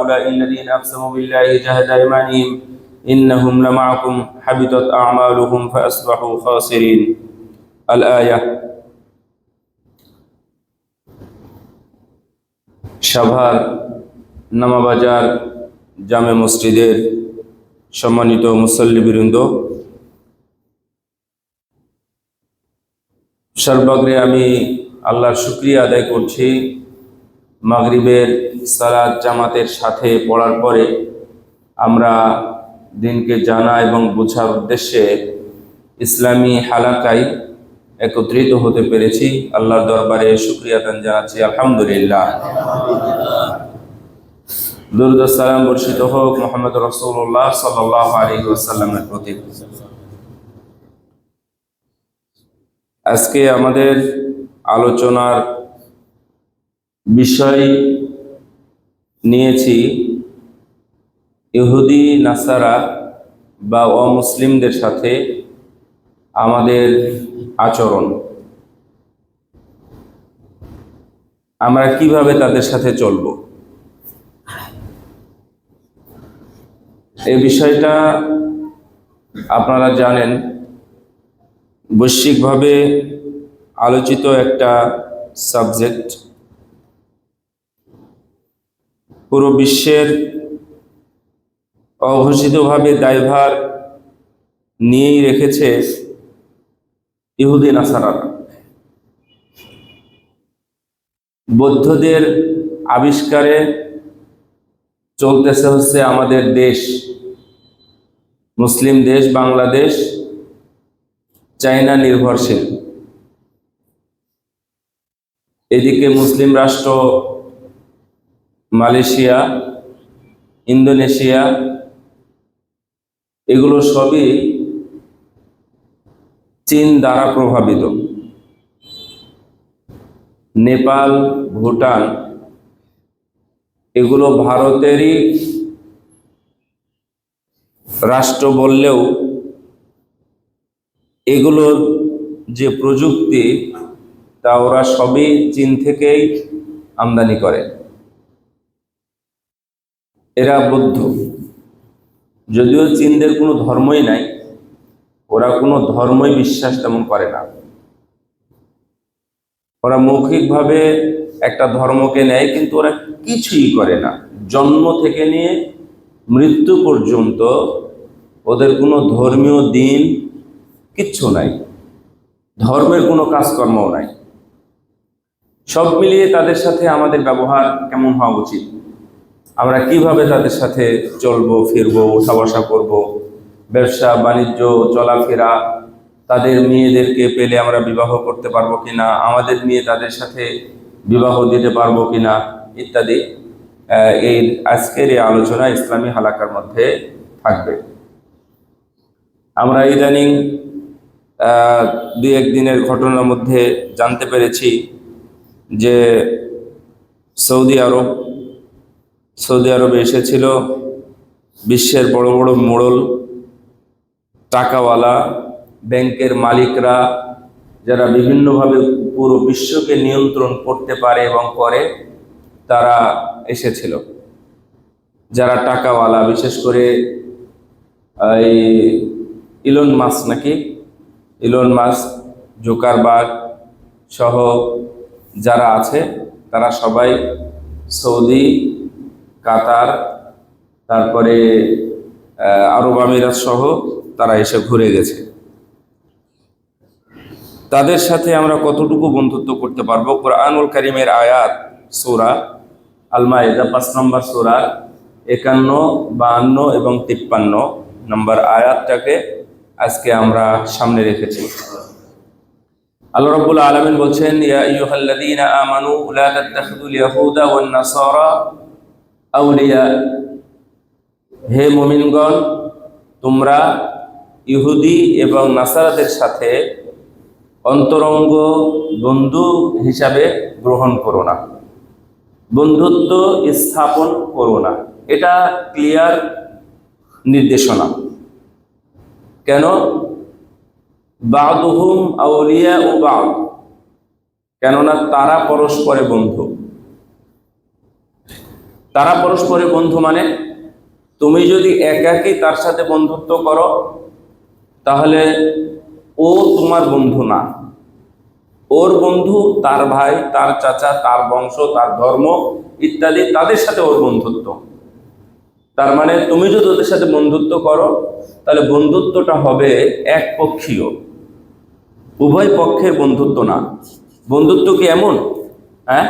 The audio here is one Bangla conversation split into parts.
هؤلاء الذين أقسموا بالله جهد أيمانهم إنهم لمعكم حبطت أعمالهم فأصبحوا خاسرين الآية সাভার নামাবাজার জামে মসজিদের সম্মানিত মুসল্লিবৃন্দ, সর্বাগ্রে আমি আল্লাহর শুকরিয়া আদায় করছি। মাগরিবের সালাত জামাতের সাথে পড়ার পরে আমরা দিনকে জানা এবং বোঝার উদ্দেশ্যে ইসলামী হালাকায় একত্রিত হতে পেরেছি। আল্লাহর দরবারে শুকরিয়া আদান জানাচ্ছি, আলহামদুলিল্লাহ। দুরূদ ও সালাম বর্ষিত হোক মুহাম্মদ রাসূলুল্লাহ সাল্লাল্লাহু আলাইহি ওয়াসাল্লামের প্রতি। আজকে আমাদের আলোচনার বিষয় নিয়েছি ইহুদি নাসারা বা অমুসলিমদের সাথে আমাদের আচরণ, আমরা কিভাবে তাদের সাথে চলব। এই বিষয়টা আপনারা জানেন বৈশ্বিকভাবে আলোচিত একটা সাবজেক্ট। পুরো বিশ্বের অঘোষিতভাবে দায়ভার নিয়েই রেখেছে ইহুদি নাসারারা। বৌদ্ধদের আবিষ্কারে চলতেছে হচ্ছে আমাদের দেশ, মুসলিম দেশ বাংলাদেশ চায়না নির্ভরশীল। এদিকে মুসলিম রাষ্ট্র মালয়েশিয়া, ইন্দোনেশিয়া, এগুলো সবই চীন দ্বারা প্রভাবিত। নেপাল, ভুটান এগুলো ভারতেরই রাষ্ট্র বললেও এগুলোর যে প্রযুক্তি তা ওরা সবই চীন থেকেই আমদানি করে। এরা বৌদ্ধ, যদিও চীনদের কোনো ধর্মই নাই, ওরা কোনো ধর্মই বিশ্বাস তেমন করে না। ওরা মৌখিকভাবে একটা ধর্মকে নেয়, কিন্তু ওরা কিছুই করে না। জন্ম থেকে নিয়ে মৃত্যু পর্যন্ত ওদের কোনো ধর্মীয় দিন কিচ্ছু নাই, ধর্মের কোনো কাজকর্মও নাই। সব মিলিয়ে তাদের সাথে আমাদের ব্যবহার কেমন হওয়া উচিত, আমরা কিভাবে তাদের সাথে চলবো, ফিরবো, উঠা বসা করব, ব্যবসা বাণিজ্য চলাফেরা, তাদের মেয়েদেরকে পেলে আমরা বিবাহ করতে পারবো কিনা, আমাদের মেয়ে তাদের সাথে বিবাহ দিতে পারবো কিনা ইত্যাদি এই আজকের এই আলোচনা ইসলামী হালাকার মধ্যে থাকবে। আমরা ইদানিং দুই একদিনের ঘটনার মধ্যে জানতে পেরেছি যে সৌদি আরবে এসেছিল বিশ্বের বড় বড় মোড়ল, টাকাওয়ালা, ব্যাংকের মালিকরা, যারা বিভিন্নভাবে পুরো বিশ্বকে নিয়ন্ত্রণ করতে পারে এবং করে, তারা এসেছিল। যারা টাকাওয়ালা, বিশেষ করে এই ইলন মাস্ক, জুকারবার্গ সহ যারা আছে, তারা সবাই সৌদি, কাতার, তারপরে আরব আমিরাত সহ তারা এসে ঘুরে গেছে। তাদের সাথে আমরা কতটুকু বন্ধুত্ব করতে পারবো? কোরআনুল কারীমের আয়াত, সূরা আল মাইদা 5 নম্বর সূরা 51, 52 এবং 53 নম্বর আয়াতটাকে আজকে আমরা সামনে রেখেছি। আল্লাহ রাব্বুল আলামিন বলছেন, ইয়া আইয়ুহাল্লাযীনা আমানু লা তাত্তাখিযুল ইয়াহুদা ওয়ান নাসারা আউলিয়া, হে মুমিনগণ, তোমরা ইহুদি এবং নাসারাদের সাথে অন্তরঙ্গ বন্ধু হিসাবে গ্রহণ করো না, বন্ধুত্ব স্থাপন করো না। এটা ক্লিয়ার নির্দেশনা। কেন? বা'দুহুম আউলিয়া ও বা'দ, কেননা তারা পরস্পরে বন্ধু। তারা পরস্পরের বন্ধু মানে তুমি যদি একাকী তার সাথে বন্ধুত্ব করো তাহলে ও তোমার বন্ধু না, ওর বন্ধু তার ভাই, তার চাচা, তার বংশ, তার ধর্ম ইত্যাদি, তাদের সাথে ওর বন্ধুত্ব। তার মানে তুমি যদি ওদের সাথে বন্ধুত্ব করো তাহলে বন্ধুত্বটা হবে একপক্ষীয়, উভয় পক্ষের বন্ধুত্ব না। বন্ধুত্ব কি এমন? হ্যাঁ,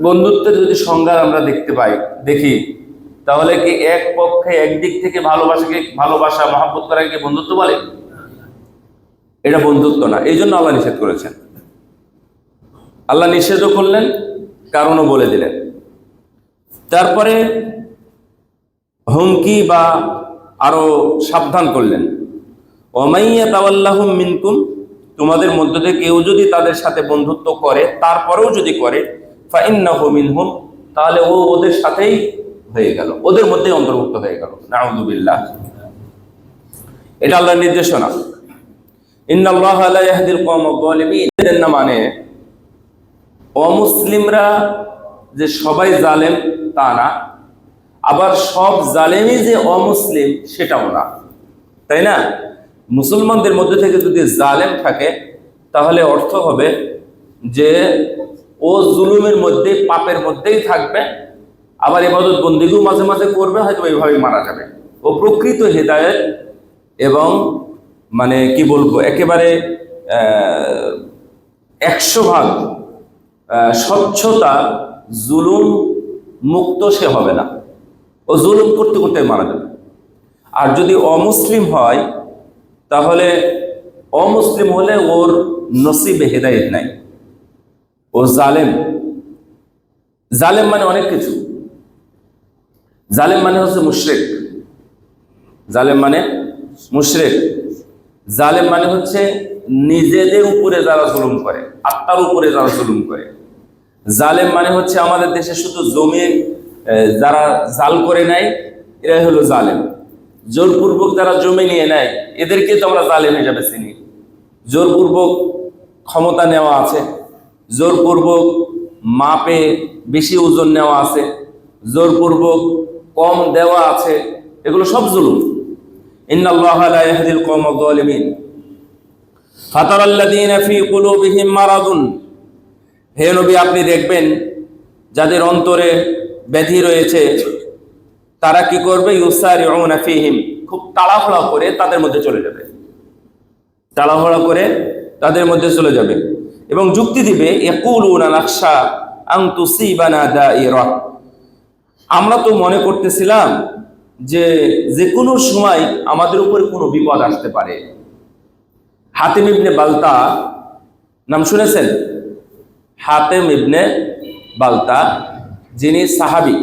বন্ধুত্বের যদি সংজ্ঞা আমরা দেখি তাহলে কি এক পক্ষে একদিক থেকে ভালোবাসা মহব্বত করাকে বন্ধুত্ব বলে? এটা বন্ধুত্ব না। এই জন্য আল্লাহ নিষেধ করেছেন। আল্লাহ নিষেধও করলেন, কারণও বলে দিলেন। তারপরে হুমকি বা আরো সাবধান করলেন, ওমাইয়া তাওয়াল্লাহুম মিনকুম, তোমাদের মধ্য থেকে কেউ যদি তাদের সাথে বন্ধুত্ব করে, তারপরেও যদি করে, ফাইন্নাহু মিনহুম, তাহলে ও ওদের সাথেই হয়ে গেল, ওদের মধ্যেই অন্তর্ভুক্ত হয়ে গেল। নাউযুবিল্লাহ। এটা আল্লাহর নির্দেশনা। ইন্নাল্লাহা লা ইয়াহদিল কওমায যালিমিন, না মানে অমুসলিমরা যে সবাই জালেম তা না, আবার সব জালেমই যে অমুসলিম সেটাও না, তাই না? মুসলমানদের মধ্যে থেকে যদি জালেম থাকে তাহলে অর্থ হবে যে ও জুলুমের মধ্যে, পাপের মধ্যেই থাকবে, আবার ইবাদত বন্দেগীও মাঝে মাঝে করবে, হয়তো এইভাবেই মারা যাবে। ও প্রকৃত হিদায়াত এবং মানে কি বলবো, একেবারে 100% স্বচ্ছতা, জুলুম মুক্ত সে হবে না, ও জুলুম করতে করতে মারা যাবে। আর যদি অমুসলিম হয় তাহলে অমুসলিম হলে ওর নসিবে হেদায়েত নাই, ও জালেম। জালেম মানে অনেক কিছু। জালেম মানে হচ্ছে মুশরিক, জালেম মানে মুশরিক, জালেম মানে হচ্ছে নিজেদের উপরে যারা জুলুম করে, আত্মার উপরে যারা জুলুম করে। জালেম মানে হচ্ছে আমাদের দেশে শুধু জমি যারা জাল করে নেয় এরাই হলো জালেম। জোরপূর্বক যারা জমি নিয়ে নেয় এদেরকে তো আমরা জালেম হিসাবে চিনি। জোরপূর্বক ক্ষমতা নেওয়া আছে, জোরপূর্বক মাপে বেশি ওজন নেওয়া আছে, জোরপূর্বক কম দেওয়া আছে, এগুলো সব জুলুম। ইন্নাল্লাহা লা ইয়াহদিল কওমায যালিমিন ফাতারাল্লাযীনা ফী কুলুবিহিম মারাদুন, হে নবী আপনি দেখবেন যাদের অন্তরে ব্যাধি রয়েছে তারা কি করবে, ইউসারিউনা ফীহিম, খুব তাড়াহুড়া করে তাদের মধ্যে চলে যাবে, তাড়াহুড়া করে তাদের মধ্যে চলে যাবে এবং যুক্তি দিবে, ইয়াকুলুনা নাখশা আন তুসিবানা দাইরা, আমরা তো মনে করতেছিলাম যে কোনো সময় আমাদের উপরে কোনো বিপদ আসতে পারে। হাতিম ইবনে বালতা নাম শুনেছেন? হাতিম ইবনে বালতা, যিনি সাহাবী,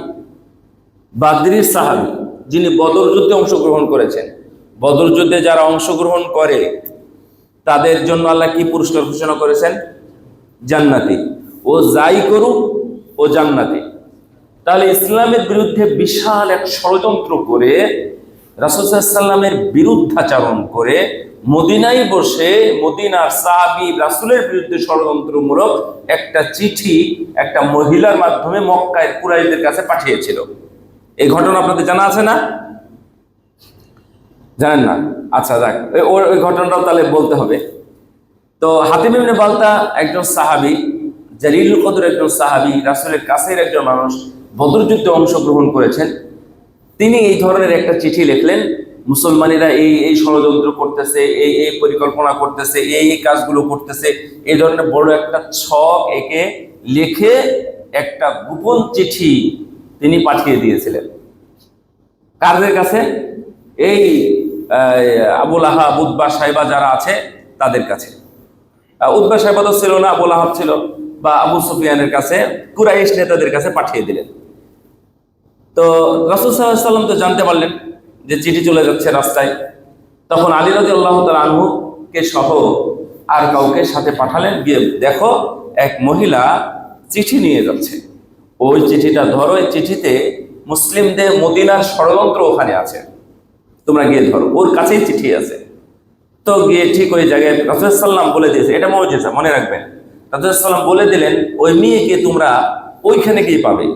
বাদরির সাহাবী, যিনি বদর যুদ্ধে অংশগ্রহণ করেছেন। বদর যুদ্ধে যারা অংশগ্রহণ করে তাদের জন্য আল্লাহ কি পুরস্কার ঘোষণা করেছেন? জান্নাতি। ও যাই করুক ও জান্নাতি। তাহলে ইসলামের বিরুদ্ধে বিশাল এক ষড়যন্ত্র করে, রাসূল সাল্লাল্লাহু আলাইহি ওয়াসাল্লামের বিরুদ্ধাচরণ করে মদিনায় বসে মদিনার সাহাবী রাসূলের বিরুদ্ধে ষড়যন্ত্রমূলক একটা চিঠি একটা মহিলার মাধ্যমে মক্কায় কুরাইশদের কাছে পাঠিয়েছিল। এই ঘটনা আপনাদের জানা আছে না? জানেন না? আচ্ছা, যাক, ওই ঘটনাটাও তাহলে বলতে হবে। তো হাতিম ইবনে বালতা একজন সাহাবী, জালিলুল কদর একজন সাহাবী, রাসূলের কাছের একজন মানুষ, বদর যুদ্ধে অংশগ্রহণ করেছেন। তিনি এই ধরনের একটা চিঠি লিখলেন, মুসলমানেরা এই এই ষড়যন্ত্র করতেছে, এই এই পরিকল্পনা করতেছে, এই এই কাজগুলো করতেছে, এই ধরনের বড় একটা ছক একে লিখে একটা গোপন চিঠি তিনি পাঠিয়ে দিয়েছিলেন। কাদের কাছে? এই আবুল আহাব, উতবা, সাইবা যারা আছে তাদের কাছে। উতবা সাইবা তো ছিল না, আবুল আহাব ছিল, বা আবু সুফিয়ানের কাছে, কুরাইশ নেতাদের কাছে পাঠিয়ে দিলেন। তো রাসূল সাল্লাল্লাহু আলাইহি ওয়াসাল্লাম তো জানতে পারলেন যে চিঠি চলে যাচ্ছে রাস্তায়। তখন আলী রাদিয়াল্লাহু তাআলা আনহু কে সহ আর কাউকে সাথে পাঠালেন, গিয়ে দেখো এক মহিলা চিঠি নিয়ে যাচ্ছে, ওই চিঠিটা ধরো, এই চিঠিতে মুসলিমদের মদিনার ষড়যন্ত্র ওখানে আছে, তোমরা গিয়ে ধরো, ওর কাছেই চিঠি আছে। তো গিয়ে ঠিক ওই জায়গায় রাসূল সাল্লাল্লাহু আলাইহি ওয়াসাল্লাম বলে দিয়েছে, এটা মুজিজা, মনে রাখবেন। রাসূল সাল্লাল্লাহু আলাইহি ওয়াসাল্লাম বলে দিলেন ওই মেয়েকে তোমরা ওইখানে গিয়ে পাবে,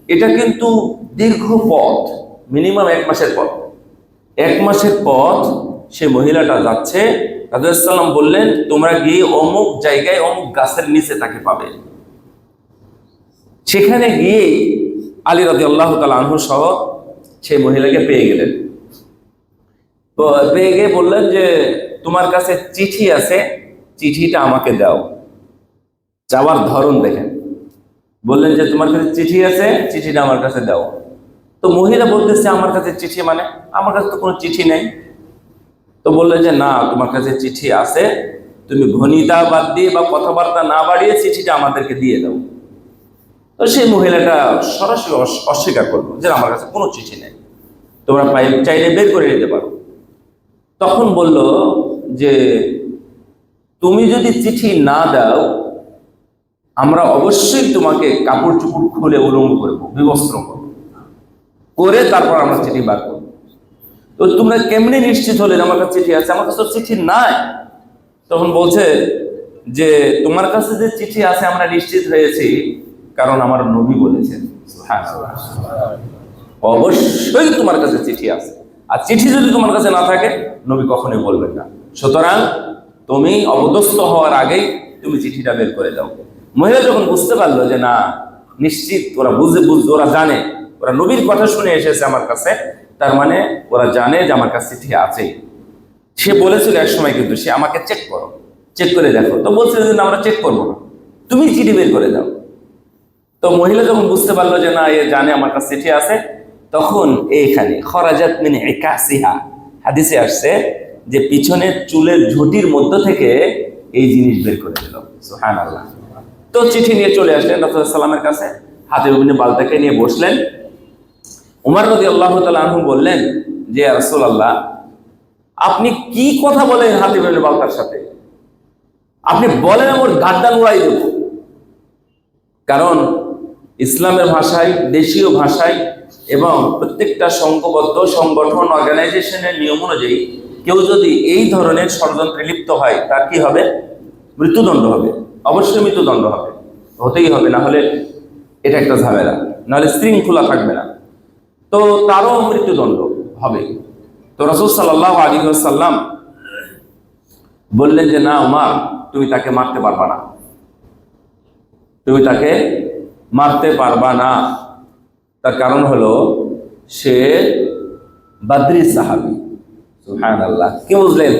এটা কিন্তু দীর্ঘ পথ, মিনিমাম 1 মাসের পথ। 1 মাসের পথ সে মহিলাটা যাচ্ছে। রাসূলুল্লাহ সাল্লাল্লাহু আলাইহি ওয়াসাল্লাম বললেন, তোমরা গিয়ে অমুক জায়গায় অমুক গাছের নিচে তাকে পাবে। সেখানে গিয়ে আলী রাদিয়াল্লাহু তাআলা আনহু সহ সেই মহিলাকে পেয়ে গেলেন। তো পেয়ে গিয়ে বললেন যে, তোমার কাছে চিঠি আছে, চিঠিটা আমাকে দাও। যাওয়ার ধরন দেখেন, বললেন যে তোমার কাছে চিঠি আছে, চিঠিটা আমার কাছে দাও। তো মহিলা বলতেছে, আমার কাছে চিঠি মানে? আমার কাছে তো কোনো চিঠি নেই। তো বললেন যে না, তোমার কাছে চিঠি আছে, তুমি ঘনিতা বাদ দিয়ে বা কথাবার্তা না বাড়িয়ে চিঠিটা আমাদেরকে দিয়ে দাও। তো সেই মহিলাটা সরাসরি অস্বীকার করলো যে আমার কাছে কোনো চিঠি নেই, তোমরা চাইলে বের করে নিতে পারো। তখন বলল যে তুমি যদি চিঠি না দাও, আমরা অবশ্যই তোমাকে কাপড় চোপড় খুলে উলঙ্গ করবো, বিবস্ত্র করবো, করে তারপর আমরা চিঠি বার করবো। তো তোমরা কেমনি নিশ্চিত হলে আমার কাছে চিঠি আছে? আমার কাছে চিঠি নাই। তখন বলছে যে তোমার কাছে যে চিঠি আছে আমরা নিশ্চিত হয়েছি, কারণ আমার নবী বলেছেন অবশ্যই তোমার কাছে চিঠি আছে। আর চিঠি যদি তোমার কাছে না থাকে, নবী কখনোই বলবেন না। সুতরাং তুমি অবদস্থ হওয়ার আগেই তুমি চিঠিটা বের করে দাও। মহিলা যখন বুঝতে পারলো যে না, নিশ্চিত ওরা জানে, ওরা নবীর কথা শুনে এসেছে আমার কাছে, তার মানে ওরা জানে যে আমার কাছে চিঠি আছে। সে বলেছিল এক সময়, কিন্তু সে আমাকে চেক করো, চেক করে দেখো। তো বলছে যে না, আমরা চেক করবো না, তুমি চিঠি বের করে দাও। তো মহিলা যখন বুঝতে পারলো যে না, এ জানে আমার কাছে চিঠি আছে, তখন এইখানে খরাজাত মিন ইকাসিহা, হাদিসে আসছে যে পিছনের চুলের ঝুঁটির মধ্য থেকে এই জিনিস বের করে দিল। সুবহানাল্লাহ। তো চিঠি নিয়ে চলে আসলেন রাসূলুল্লাহ সাল্লামের কাছে, হাতিব ইবনে বালতাকে নিয়ে বসলেন। উমর রাদিয়াল্লাহু তাআলা আনহু বললেন যে ইয়া রাসূলুল্লাহ, আপনি কি কথা বলেন হাতিব ইবনে বালতার সাথে? আপনি বলেন ওর গাড্ডা উড়াই দেব। কারণ ইসলামের ভাষায়, দেশীয় ভাষায় এবং প্রত্যেকটা সংঘবদ্ধ সংগঠন, অর্গানাইজেশনের নিয়ম অনুযায়ী কেউ যদি এই ধরনের ষড়যন্ত্রে লিপ্ত হয়, তার কি হবে? মৃত্যুদণ্ড হবে, অবশ্যই মৃত্যুদণ্ড হবে, হতেই হবে, না হলে এটা একটা ঝামেলা, নাহলে শৃঙ্খলা থাকবে না। তো তারও মৃত্যুদণ্ড হবে। তো রাসূল সাল্লাল্লাহু আলাইহি ওয়াসাল্লাম বললেন যে না উমর, তুমি তাকে মারতে পারবা না, তুমি তাকে মারতে পারবা না। তার কারণ হলো সে বদরি সাহাবী। সুবহানাল্লাহ। কি বুঝলেন?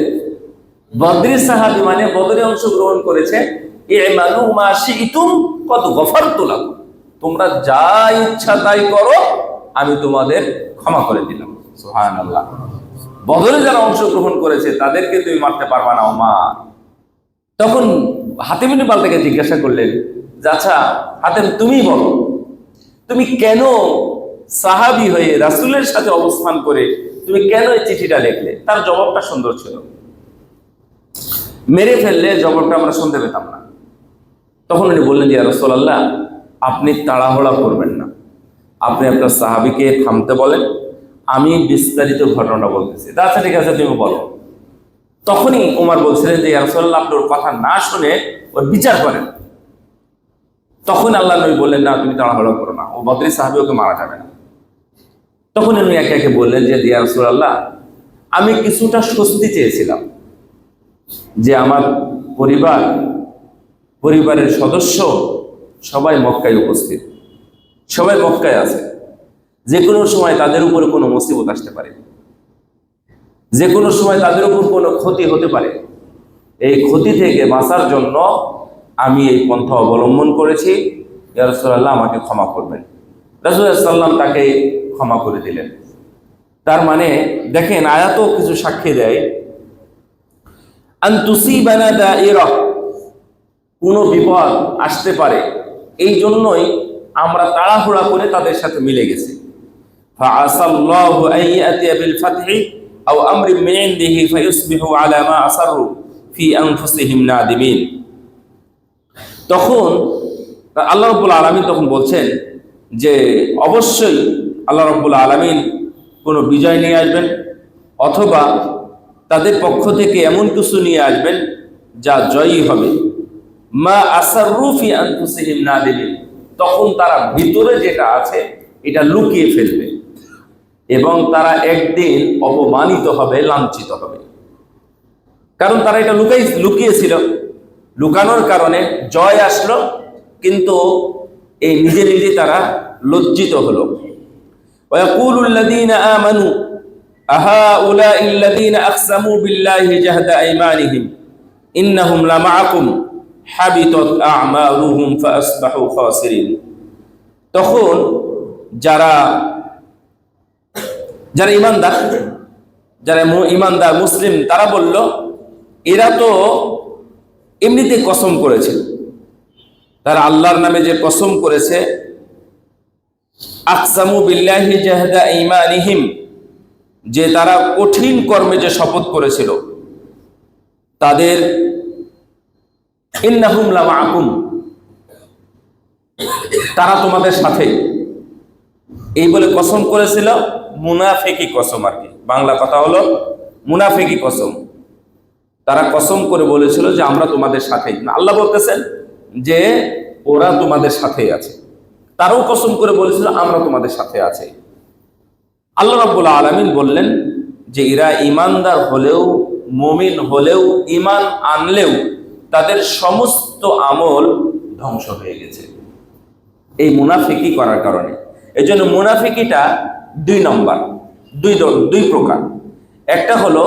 বদরি সাহাবী মানে বদরে অংশগ্রহণ করেছে। ইমানু মা শিইতুম কদ গফারতু লাকুম, তোমরা যা ইচ্ছা তাই করো, আমি তোমাদের ক্ষমা করে দিলাম। সুবহানাল্লাহ। বদরে যারা অংশগ্রহণ করেছে তাদেরকে তুমি মারতে পারবা না ওমর। তখন হাতিব ইবনে বালতাকে জিজ্ঞাসা করলেন যে আচ্ছা হাতিব, তুমি বলো, তুমি কেন সাহাবী হয়ে রাসূলের সাথে অবস্থান করে তুমি কেন এই চিঠিটা লিখলে? তার জবাবটা সুন্দর ছিল, মেরে ফেললে জবাবটা আমরা শুনতে পেতাম না। তখন উনি বললেন, ইয়া রাসূলুল্লাহ, আপনি তাড়াহুড়া করবেন না, আপনি আপনার সাহাবীকে থামতে বলেন, আমি বিস্তারিত ঘটনা বলতেছি। আচ্ছা ঠিক আছে, তুমি বলো। তখনই ওমর বলছিলেন যে ইয়া রাসূলুল্লাহ, আপনি ওর কথা না শুনে ওর বিচার করেন। তখন আল্লাহ নবী বললেন, না তুমি তাড়াহুড়া করো না, ও বদরি সাহাবী, ওকে মারা যাবে না। তখন উনি একে একে বললেন যে ইয়া রাসূলুল্লাহ, আমি কিছুটা স্বস্তি চেয়েছিলাম যে আমার পরিবারের সদস্য সবাই মক্কায় উপস্থিত, সবাই মক্কায় আছে, যে কোনো সময় তাদের উপরে কোনো মুসিবত আসতে পারে, যে কোনো সময় তাদের উপর কোনো ক্ষতি হতে পারে। এই ক্ষতি থেকে বাঁচার জন্য আমি এই পন্থা অবলম্বন করেছি, ইয়া রাসূলুল্লাহ আমাকে ক্ষমা করবেন। রাসূলুল্লাহ সাল্লাম তাকে ক্ষমা করে দিলেন। তার মানে দেখেন, আয়াতও কিছু সাক্ষী দেয়, আন তুসিবানা দাইরা, কোনো বিপদ আসতে পারে, এই জন্যই আমরা তাড়াহুড়া করে তাদের সাথে মিলে গেছি। ফাআসাল্লাহু আন ইয়াতিয়া বিল ফাতহি আও আমরিন মিন ইনদিহি ফায়ুসবিহু আলা মা আসরু ফি আনফুসিহিম নাদিমিন। তখন আল্লাহ রাব্বুল আলামিন তখন বলছেন যে অবশ্যই আল্লাহ রাব্বুল আলামিন কোনো বিজয় নিয়ে আসবেন, অথবা তাদের পক্ষ থেকে এমন কিছু নিয়ে আসবেন যা জয়ী হবে। মা আসাররু ফি আনফুসিহিম নাদিমিন, তখন তারা ভিতরে যেটা আছে এটা লুকিয়ে ফেলবে এবং তারা একদিন অপমানিত হবে, লাঞ্ছিত হবে। কারণ তারা এটা লুকিয়েছিল, লুকানোর কারণে জয় আসলো, কিন্তু এই নিজে নিজে তারা লজ্জিত হলো। ওয়ায়াকুলু আল্লাযীনা আমানু আহাউলাঈ আল্লাযীনা আকসামু বিল্লাহি জাহদা আইমানিহিম ইন্নাহুম লামাআকুম হাবিতাত আ'মালুহুম ফাআসবাহু খাসিরিন। তখন যারা ইমানদার মুসলিম তারা বলল, এরা তো এমনিতে কসম করেছে, তারা আল্লাহর নামে যে কসম করেছে, আকসামু বিল্লাহি জাহদা ঈমানিহিম, যে তারা কঠিন কর্মে যে শপথ করেছিল, তাদের ইন্নাহুম লামাআকুম, তারা তোমাদের সাথে, এই বলে কসম করেছিল। মুনাফিকি কসম আর কি, বাংলা কথা হলো মুনাফিকি কসম। তারা কসম করে বলেছিল যে আমরা তোমাদের সাথেই। আল্লাহ বলতেছেন যে ওরা তোমাদের সাথেই আছে। তারাও কসম করে বলেছিল আমরা তোমাদের সাথে আছি। আল্লাহ রাব্বুল আলামিন বললেন যে এরা ইমানদার হলেও, মুমিন হলেও, ইমান আনলেও তাদের সমস্ত আমল ধ্বংস হয়ে গেছে এই মুনাফিকি করার কারণে। এজন্য মুনাফিকিটা দুই প্রকার। একটা হলো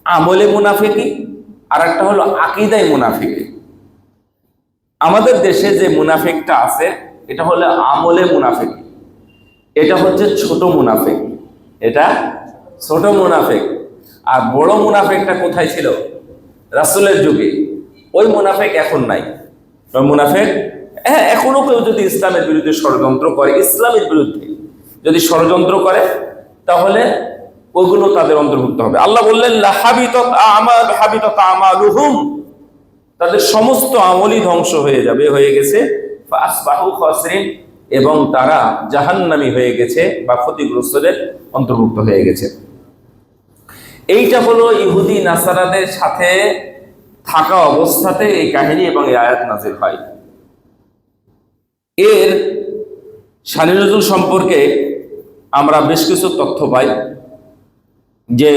আমলে মুনাফিকি, আর একটা হলো আকীদায় মুনাফিকি। আমাদের দেশে যে মুনাফিকটা আছে এটা হলো আমলে মুনাফিকি, এটা হচ্ছে ছোট মুনাফিক, এটা ছোট মুনাফিক। আর বড় মুনাফিকটা কোথায় ছিল? রাসূলের যুগে। ওই মুনাফিক এখন নাই। ওই মুনাফিক এখনো কেউ যদি ইসলামের বিরুদ্ধে ষড়যন্ত্র করে, ইসলামের বিরুদ্ধে যদি ষড়যন্ত্র করে, তাহলে ওগুলো তাদের অন্তর্ভুক্ত হবে। আল্লাহ বললেন হাবিতাত আমালুহুম, তাদের সমস্ত আমলই ধ্বংস হয়ে যাবে, হয়ে গেছে। ফাআসবাহু খাসিরিন, এবং তারা জাহান্নামী হয়ে গেছে বা ক্ষতিগ্রস্তদের অন্তর্ভুক্ত হয়ে গেছে। এইটা হলো ইহুদি নাসারাদের সাথে থাকা অবস্থাতে এই কাহিনী এবং এই আয়াত নাযিল হয়। এর শানে নজুল সম্পর্কে আমরা বেশ কিছু তথ্য পাই যে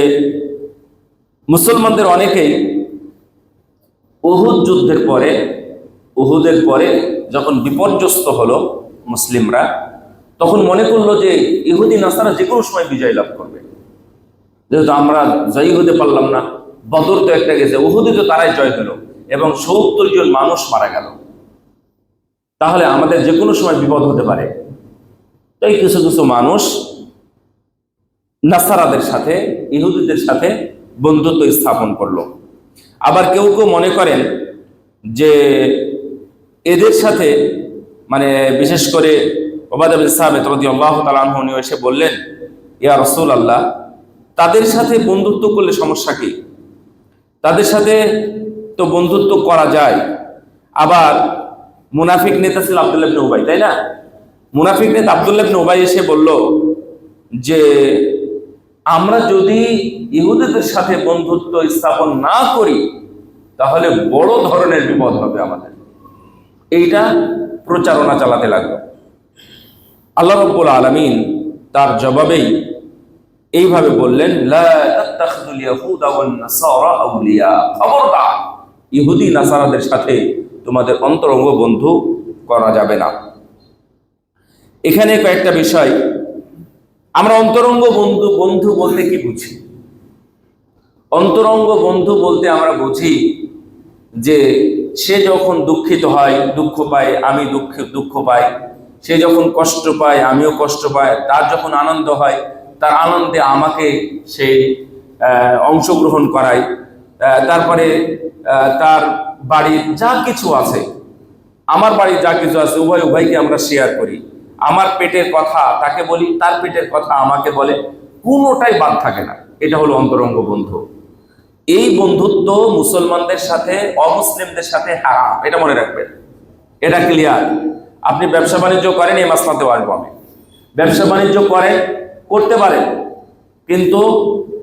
মুসলমানদের অনেকেই উহুদের পরে যখন বিপর্যস্ত হলো মুসলিমরা, তখন মনে করলো যে ইহুদি নাসারা যে কোনো সময় বিজয় লাভ করবে। যেহেতু আমরা জয়ী হতে পারলাম না, বদর তো একটা গেছে, উহুদে তো তারাই জয় হলো এবং ৭০ জন মানুষ মারা গেল, তাহলে আমাদের যে কোনো সময় বিপদ হতে পারে। তাই কিছু কিছু মানুষ নাসারাদের সাথে, ইহুদিদের সাথে বন্ধুত্ব স্থাপন করলো। আবার কেউ কেউ মনে করেন যে এদের সাথে, মানে বিশেষ করে উবাদা বিন সামিত রাদিয়াল্লাহু তাআলা আনহু এসে বললেন, ইয়া রাসূলুল্লাহ, তাদের সাথে বন্ধুত্ব করলে সমস্যা কি? তাদের সাথে তো বন্ধুত্ব করা যায়। আবার মুনাফিক নেতা ছিল আব্দুল্লাহ ইবনে উবাই, তাই না? মুনাফিক নেতা আব্দুল্লাহ ইবনে উবাই এসে বলল যে আমরা যদি ইহুদিদের সাথে বন্ধুত্ব স্থাপন না করি তাহলে বড় ধরনের বিপদ হবে আমাদের। এইটা প্রচারণা চালাতে লাগলো। আল্লাহ রাব্বুল আলামিন তার জবাবেই এইভাবে বললেন, লা তাত্তাখিযুল ইয়াহুদা ওয়ান নাসারা আউলিয়া, খবরদার ইহুদি নাসারাদের সাথে তোমাদের অন্তরঙ্গ বন্ধু করা যাবে না। এখানে কয়েকটা বিষয়, আমরা অন্তরঙ্গ বন্ধু বলতে কি বুঝি? অন্তরঙ্গ বন্ধু বলতে আমরা বুঝি যে সে যখন দুঃখিত হয়, দুঃখ পায়, আমি দুঃখ পাই, সে যখন কষ্ট পায় আমিও কষ্ট পাই, তার যখন আনন্দ হয় তার আনন্দে আমাকে সে অংশগ্রহণ করায়, তারপরে তার বাড়ির যা কিছু আছে, আমার বাড়ির যা কিছু আছে উভয়কে আমরা শেয়ার করি। আমার পেটের কথা তাকে বলি, তার পেটের কথা আমাকে বলে, কোনোটাই বাদ থাকে না। এটা হলো অন্তরঙ্গ বন্ধু। এই বন্ধুত্ব মুসলমানদের সাথে অমুসলিমদের সাথে হারাম, এটা মনে রাখবেন, এটা ক্লিয়ার। আপনি ব্যবসা বাণিজ্য করেন, এই মাসলাতেও আসবো আমি, ব্যবসা বাণিজ্য করতে পারেন, কিন্তু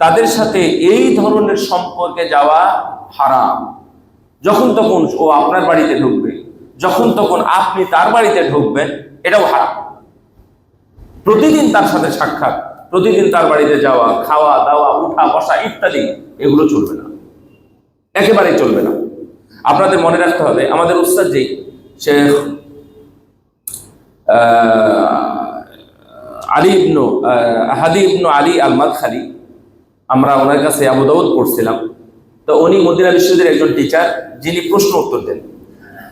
তাদের সাথে এই ধরনের সম্পর্কে যাওয়া হারাম। যখন তখন ও আপনার বাড়িতে ঢুকবে, যখন তখন আপনি তার বাড়িতে ঢুকবেন, এটাও হারাম। প্রতিদিন তার সাথে সাক্ষাৎ, প্রতিদিন তার বাড়িতে যাওয়া, খাওয়া দাওয়া, উঠা বসা ইত্যাদি, এগুলো চলবে না, একেবারেই চলবে না। আপনাদের মনে রাখতে হবে, আমাদের উস্তাদ জি শেখ হাদি ইবনু আলী আল মাদখালি, আমরা ওনার কাছে আবু দাউদ পড়ছিলাম। তো উনি মদিনা বিশ্ববিদ্যালয়ের একজন টিচার, যিনি প্রশ্ন উত্তর দেন।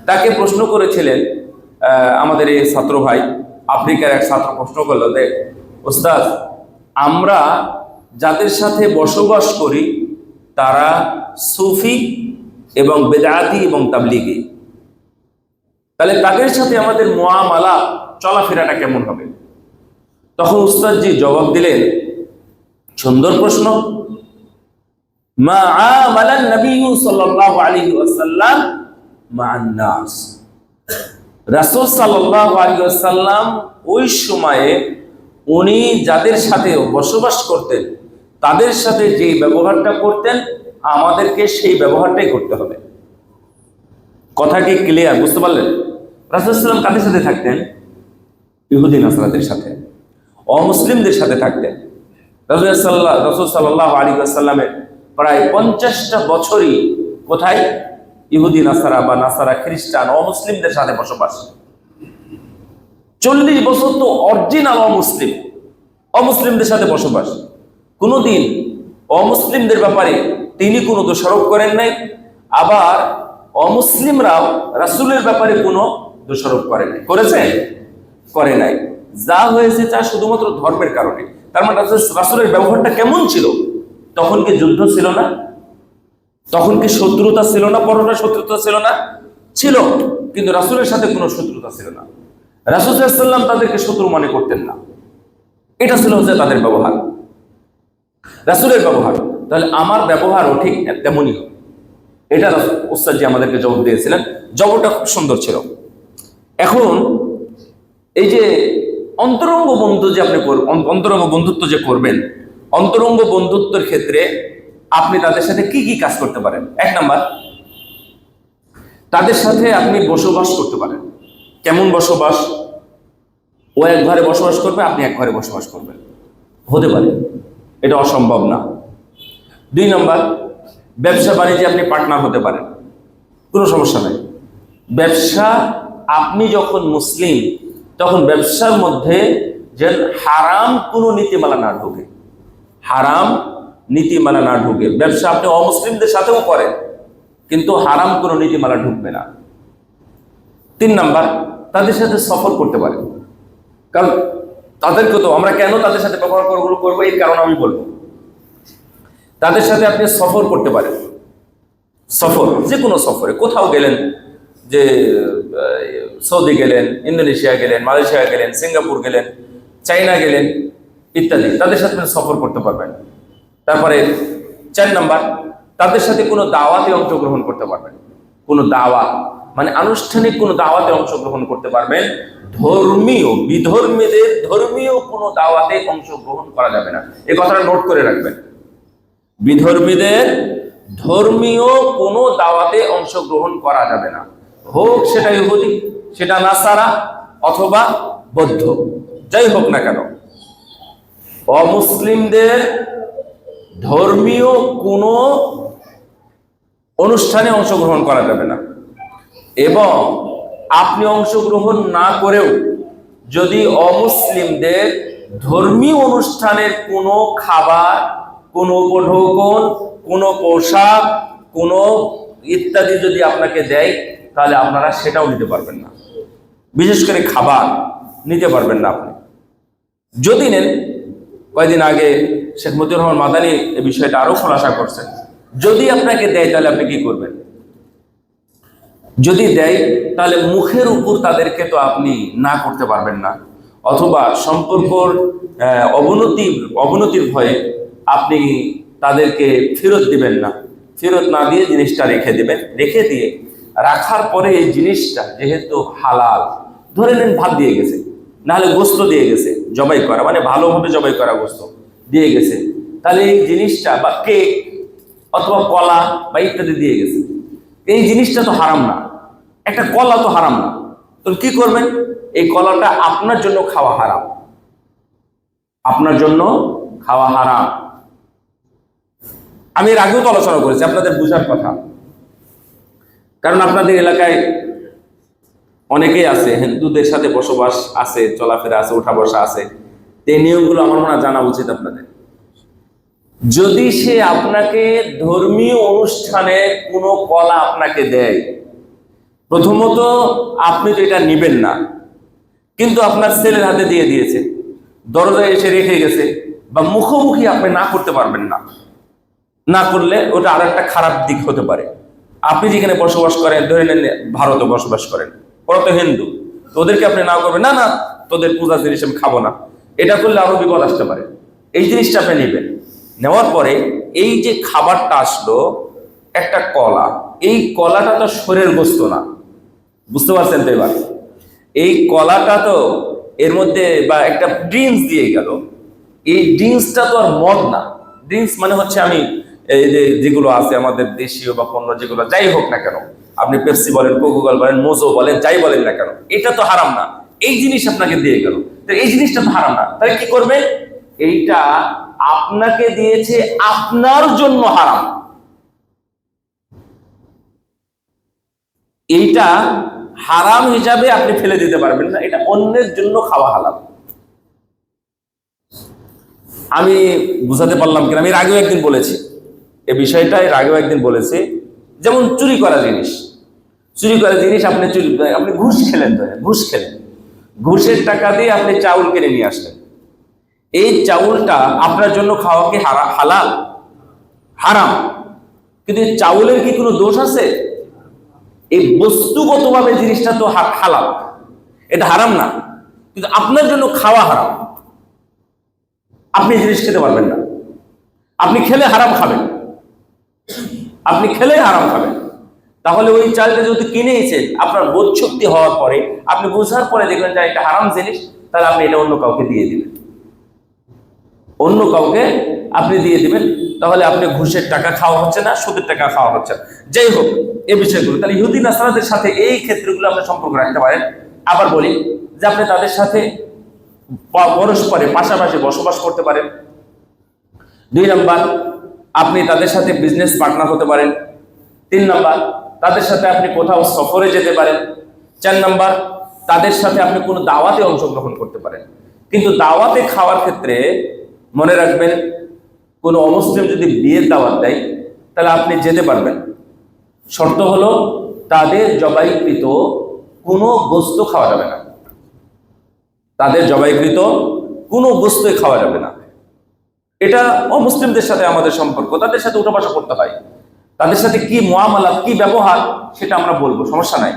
তাকে প্রশ্ন করেছিলেন আমাদের এই ছাত্র ভাই, আফ্রিকার এক ছাত্র প্রশ্ন করলো যে ওস্তাদ, আমরা যাদের সাথে বসবাস করি তারা সুফি এবং বেদাতি এবং তাবলিগি, তাহলে তাদের সাথে আমাদের মুআমালা, চলাফেরাটা কেমন হবে? তখন উস্তাদ জি জবাব দিলেন, সুন্দর প্রশ্ন, মা আমালান নবী সাল্লাল্লাহু আলাইহি ওয়াসাল্লাম মা'আন নাস। রাসূল সাল্লাল্লাহু আলাইহি ওয়াসাল্লাম ওই সময়ে উনি যাদের সাথে বসবাস করতেন তাদের সাথে যে ব্যবহারটা করতেন, আমাদেরকে সেই ব্যবহারটাই করতে হবে। কথা কি ক্লিয়ার? বুঝতে পারলেন? রাসূল সাল্লাল্লাহু আলাইহি ওয়াসাল্লাম কাদের সাথে থাকতেন? ইহুদি নাসারাদের সাথে, অমুসলিমদের সাথে থাকতেন। রাসূল সাল্লাল্লাহু আলাইহি ওয়াসাল্লামের প্রায় 50টা বছরই কোথায়? ইহুদি নাসারা বা নাসারা খ্রিস্টান অমুসলিমদের সাথে বসবাস। 40 বছর তো অরিজিনাল অমুসলিমদের সাথে বসবাস। কোনোদিন অমুসলিমদের ব্যাপারে তিনি কোনো দোষারোপ করেন নাই, আবার অমুসলিমরাও রাসূলের ব্যাপারে কোনো দোষারোপ করে নাই। করেছে? করে নাই। যা হয়েছে তা শুধুমাত্র ধর্মের কারণে। তার মানে রাসূলের ব্যবহারটা কেমন ছিল? তখন কি যুদ্ধ ছিল না? তখন কি শত্রুতা ছিল না? পরস্পর শত্রুতা ছিল না? ছিল, কিন্তু রাসূলের সাথে কোনো শত্রুতা ছিল না। রাসূল সাল্লাল্লাহু আলাইহি ওয়াসাল্লাম তাদেরকে শত্রু মনে করতেন না। এটা ছিল হচ্ছে তাদের ব্যবহার, রাসূলের ব্যবহার। তাহলে আমার ব্যবহারও ঠিক তেমনই হবে। এটা উস্তাদ জি আমাদেরকে জবাব দিয়েছিলেন, জবাবটা খুব সুন্দর ছিল। এখন এই যে অন্তরঙ্গ বন্ধু যে আপনি অন্তরঙ্গ বন্ধুত্ব যে করবেন, অন্তরঙ্গ বন্ধুত্বের ক্ষেত্রে আপনি তাদের সাথে কি কি কাজ করতে পারেন? 1 নাম্বার, তাদের সাথে আপনি বসবাস করতে পারেন। কেমন বসবাস? ও এক ঘরে বসবাস করবে, আপনি এক ঘরে বসবাস করবেন, হতে পারে, এটা অসম্ভব না। 2 নাম্বার, ব্যবসা বাণিজ্যে আপনি পার্টনার হতে পারেন, কোনো সমস্যা নাই। ব্যবসা, আপনি যখন মুসলিম তখন ব্যবসার মধ্যে যেন হারাম কোনো নীতিমালা না ঢোকে, হারাম নীতিমালা না ঢুকে। ব্যবসা আপনি অমুসলিমদের সাথেও করেন, কিন্তু হারাম কোনো নীতিমালা ঢুকবে না। 3 নাম্বার, তাদের সাথে সফর করতে পারেন। কারণ তাদেরকে তো আমরা কেন তাদের সাথে ব্যবহার করবো এই কারণ আমি বলবো। তাদের সাথে আপনি সফর করতে পারেন। সফর, যে কোনো সফরে, কোথাও গেলেন, যে সৌদি গেলেন, ইন্দোনেশিয়া গেলেন, মালয়েশিয়া গেলেন, সিঙ্গাপুর গেলেন, চাইনা গেলেন ইত্যাদি, তাদের সাথে সফর করতে পারবেন। তারপরে 4 নাম্বার, তাদের সাথে কোনো দাওয়াতে অংশগ্রহণ করতে পারবেন। কোনো দাওয়া মানে আনুষ্ঠানিক কোনো দাওয়াতে অংশগ্রহণ করতে পারবেন। ধর্মীয়, বিধর্মীদের ধর্মীয় কোনো দাওয়াতে অংশগ্রহণ করা যাবে না, এই কথাটা নোট করে রাখবেন। বিধর্মীদের ধর্মীয় কোনো দাওয়াতে অংশগ্রহণ করা যাবে না, হোক সেটা ইহুদি, সেটা নাসারা অথবা বৌদ্ধ, যাই হোক না কেন। অমুসলিমদের ধর্মীয় কোনো অনুষ্ঠানে অংশগ্রহণ করা যাবে না। এবং আপনি অংশগ্রহণ না করেও যদি অমুসলিমদের ধর্মীয় অনুষ্ঠানের কোনো খাবার, কোনো উপঢৌকন, কোনো পোশাক, কোনো ইত্যাদি যদি আপনাকে দেয়, তাহলে আপনারা সেটাও নিতে পারবেন না। বিশেষ করে খাবার নিতে পারবেন না আপনি। যদি নেন, কয়েকদিন আগে শেখ মতিউর রহমান মাদানী এই বিষয়টা আরো খোলাসা করছেন, যদি আপনাকে দেয় তাহলে আপনি কি করবেন? যদি দেয় তাহলে মুখের উপর তাদেরকে তো আপনি না করতে পারবেন না, অথবা সম্পর্কর অবনতির ভয়ে আপনি তাদেরকে ফেরত দিবেন না। ফেরত না দিয়ে জিনিসটা রেখে দিবেন। রেখে দিয়ে রাখার পরে এই জিনিসটা যেহেতু হালাল, ধরে নেন ভাত দিয়ে গেছে, নাহলে গোস্ত দিয়ে গেছে জবাই করা, মানে ভালোভাবে জবাই করা গোস্ত দিয়ে গেছে, তাহলে এই জিনিসটা বা কেক অথবা কলা বা ইত্যাদি দিয়ে গেছে, এই জিনিসটা তো হারাম না, একটা কলা তো হারাম না। তো কি করবেন? এই কলাটা আপনার জন্য খাওয়া হারাম, আপনার জন্য খাওয়া হারাম। আমি এর আগেও তো আলোচনা করেছি, আপনাদের বুঝার কথা, কারণ আপনাদের এলাকায় অনেকেই আছে হিন্দুদের সাথে বসবাস আছে, চলাফেরা আছে, ওঠা বসা আছে, এই নিয়মগুলো আমার মনে হয় জানা উচিত আপনাদের। যদি সে আপনাকে ধর্মীয় অনুষ্ঠানে কোনো কলা আপনাকে দেয়, প্রথমত আপনি তো এটা নিবেন না, কিন্তু আপনার ছেলের হাতে দিয়ে দিয়েছে, দরজায় এসে রেখে গেছে, বা মুখোমুখি আপনি না করতে পারবেন না, না করলে ওটা আর একটা খারাপ দিক হতে পারে। আপনি যেখানে বসবাস করেন, ধরে নেন ভারতে বসবাস করেন, ওরা তো হিন্দু, তো ওদেরকে আপনি না করবেন, না না তোদের পূজা জিনিস আমি খাবো না, এটা করলে আরো বিপদ আসতে পারে। এই জিনিসটা আপনি নেবেন। নেওয়ার পরে এই যে খাবারটা আসলো, একটা কলা, এই কলাটা তো শরীরের গোস্ত না, বুঝতে পারছেন তো? এবার এই কলাটা তো এর মধ্যে বা একটা ড্রিঙ্কস দিয়ে গেল, এই ড্রিঙ্কসটা তো আর মদ না। ড্রিঙ্কস মানে হচ্ছে, আমি এই যে যেগুলো আছে আমাদের দেশীয় বা পণ্য যেগুলো যাই হোক না কেন, আপনি পেপসি বলেন, কোকাকোলা বলেন, মোজো বলেন, যাই বলেন না কেন, এটা তো হারাম না। এই জিনিস আপনাকে দিয়ে গেল, তো এই জিনিসটা তো হারাম না, তাহলে কি করবে? এইটা আপনাকে দিয়েছে, আপনার জন্য হারাম। এইটা হারাম হিসাবে আপনি ফেলে দিতে পারবেন না, এটা অন্যের জন্য খাওয়া হালাল। আমি বুঝাতে পারলাম কিনা? আমি এর আগেও একদিন বলেছি এই বিষয়টা, এর আগেও একদিন বলেছি। যেমন চুরি করা জিনিস, চুরি করা জিনিস আপনি আপনি ঘুষ খেলেন, ঘুষ খেলেন, ঘুষের টাকা দিয়ে আপনি চাউল কিনে নিয়ে আসলেন, এই চাউলটা আপনার জন্য খাওয়া কি হালাল? হারাম। কিন্তু চাউলের কি কোনো দোষ আছে? এই বস্তুগতভাবে জিনিসটা তো হালাল, এটা হারাম না, কিন্তু আপনার জন্য খাওয়া হারাম। আপনি জিনিস খেতে পারবেন না, আপনি খেলে হারাম খাবেন, আপনি খেলে হারাম খাবেন। তাহলে ওই চালটা যদি কিনেছেন, আপনার বোধ শক্তি হওয়ার পরে, আপনি বোঝার পরে দেখবেন যে এটা হারাম জিনিস, তাহলে আপনি এটা অন্য কাউকে দিয়ে দিবেন, অন্য কাউকে আপনি দিয়ে দিবেন। তাহলে আপনি ঘুষের টাকা খাওয়া হচ্ছে না, সুদের টাকা খাওয়া হচ্ছে না। যাই হোক, এই বিষয়গুলো তাহলে ইহুদি নাসারাদের সাথে এই ক্ষেত্রগুলো আপনি সম্পর্ক রাখতে পারেন। আবার বলি যে আপনি তাদের সাথে পরস্পরে পাশাপাশি বসবাস করতে পারেন। 2 নাম্বার, আপনি তাদের সাথে বিজনেস পার্টনার হতে পারেন। 3 নাম্বার, তাদের সাথে আপনি কোথাও সফরে যেতে পারেন। 4 নাম্বার, তাদের সাথে আপনি কোনো দাওয়াতে অংশগ্রহণ করতে পারেন। কিন্তু দাওয়াতে খাওয়ার ক্ষেত্রে মনে রাখবেন, কোনো অমুসলিম যদি বিয়ের দাওয়াত দেয়, তাহলে আপনি যেতে পারবেন। শর্ত হলো তাদের জবাইকৃত কোনো গোস্ত খাওয়া যাবে না, তাদের জবাইকৃত কোনো গোস্তই খাওয়া যাবে না। এটা অমুসলিমদের সাথে আমাদের সম্পর্ক, তাদের সাথে উঠা বসা করতে হয়, তাদের সাথে কি মুআমালাত, কি ব্যবহার, সেটা আমরা বলবো, সমস্যা নাই।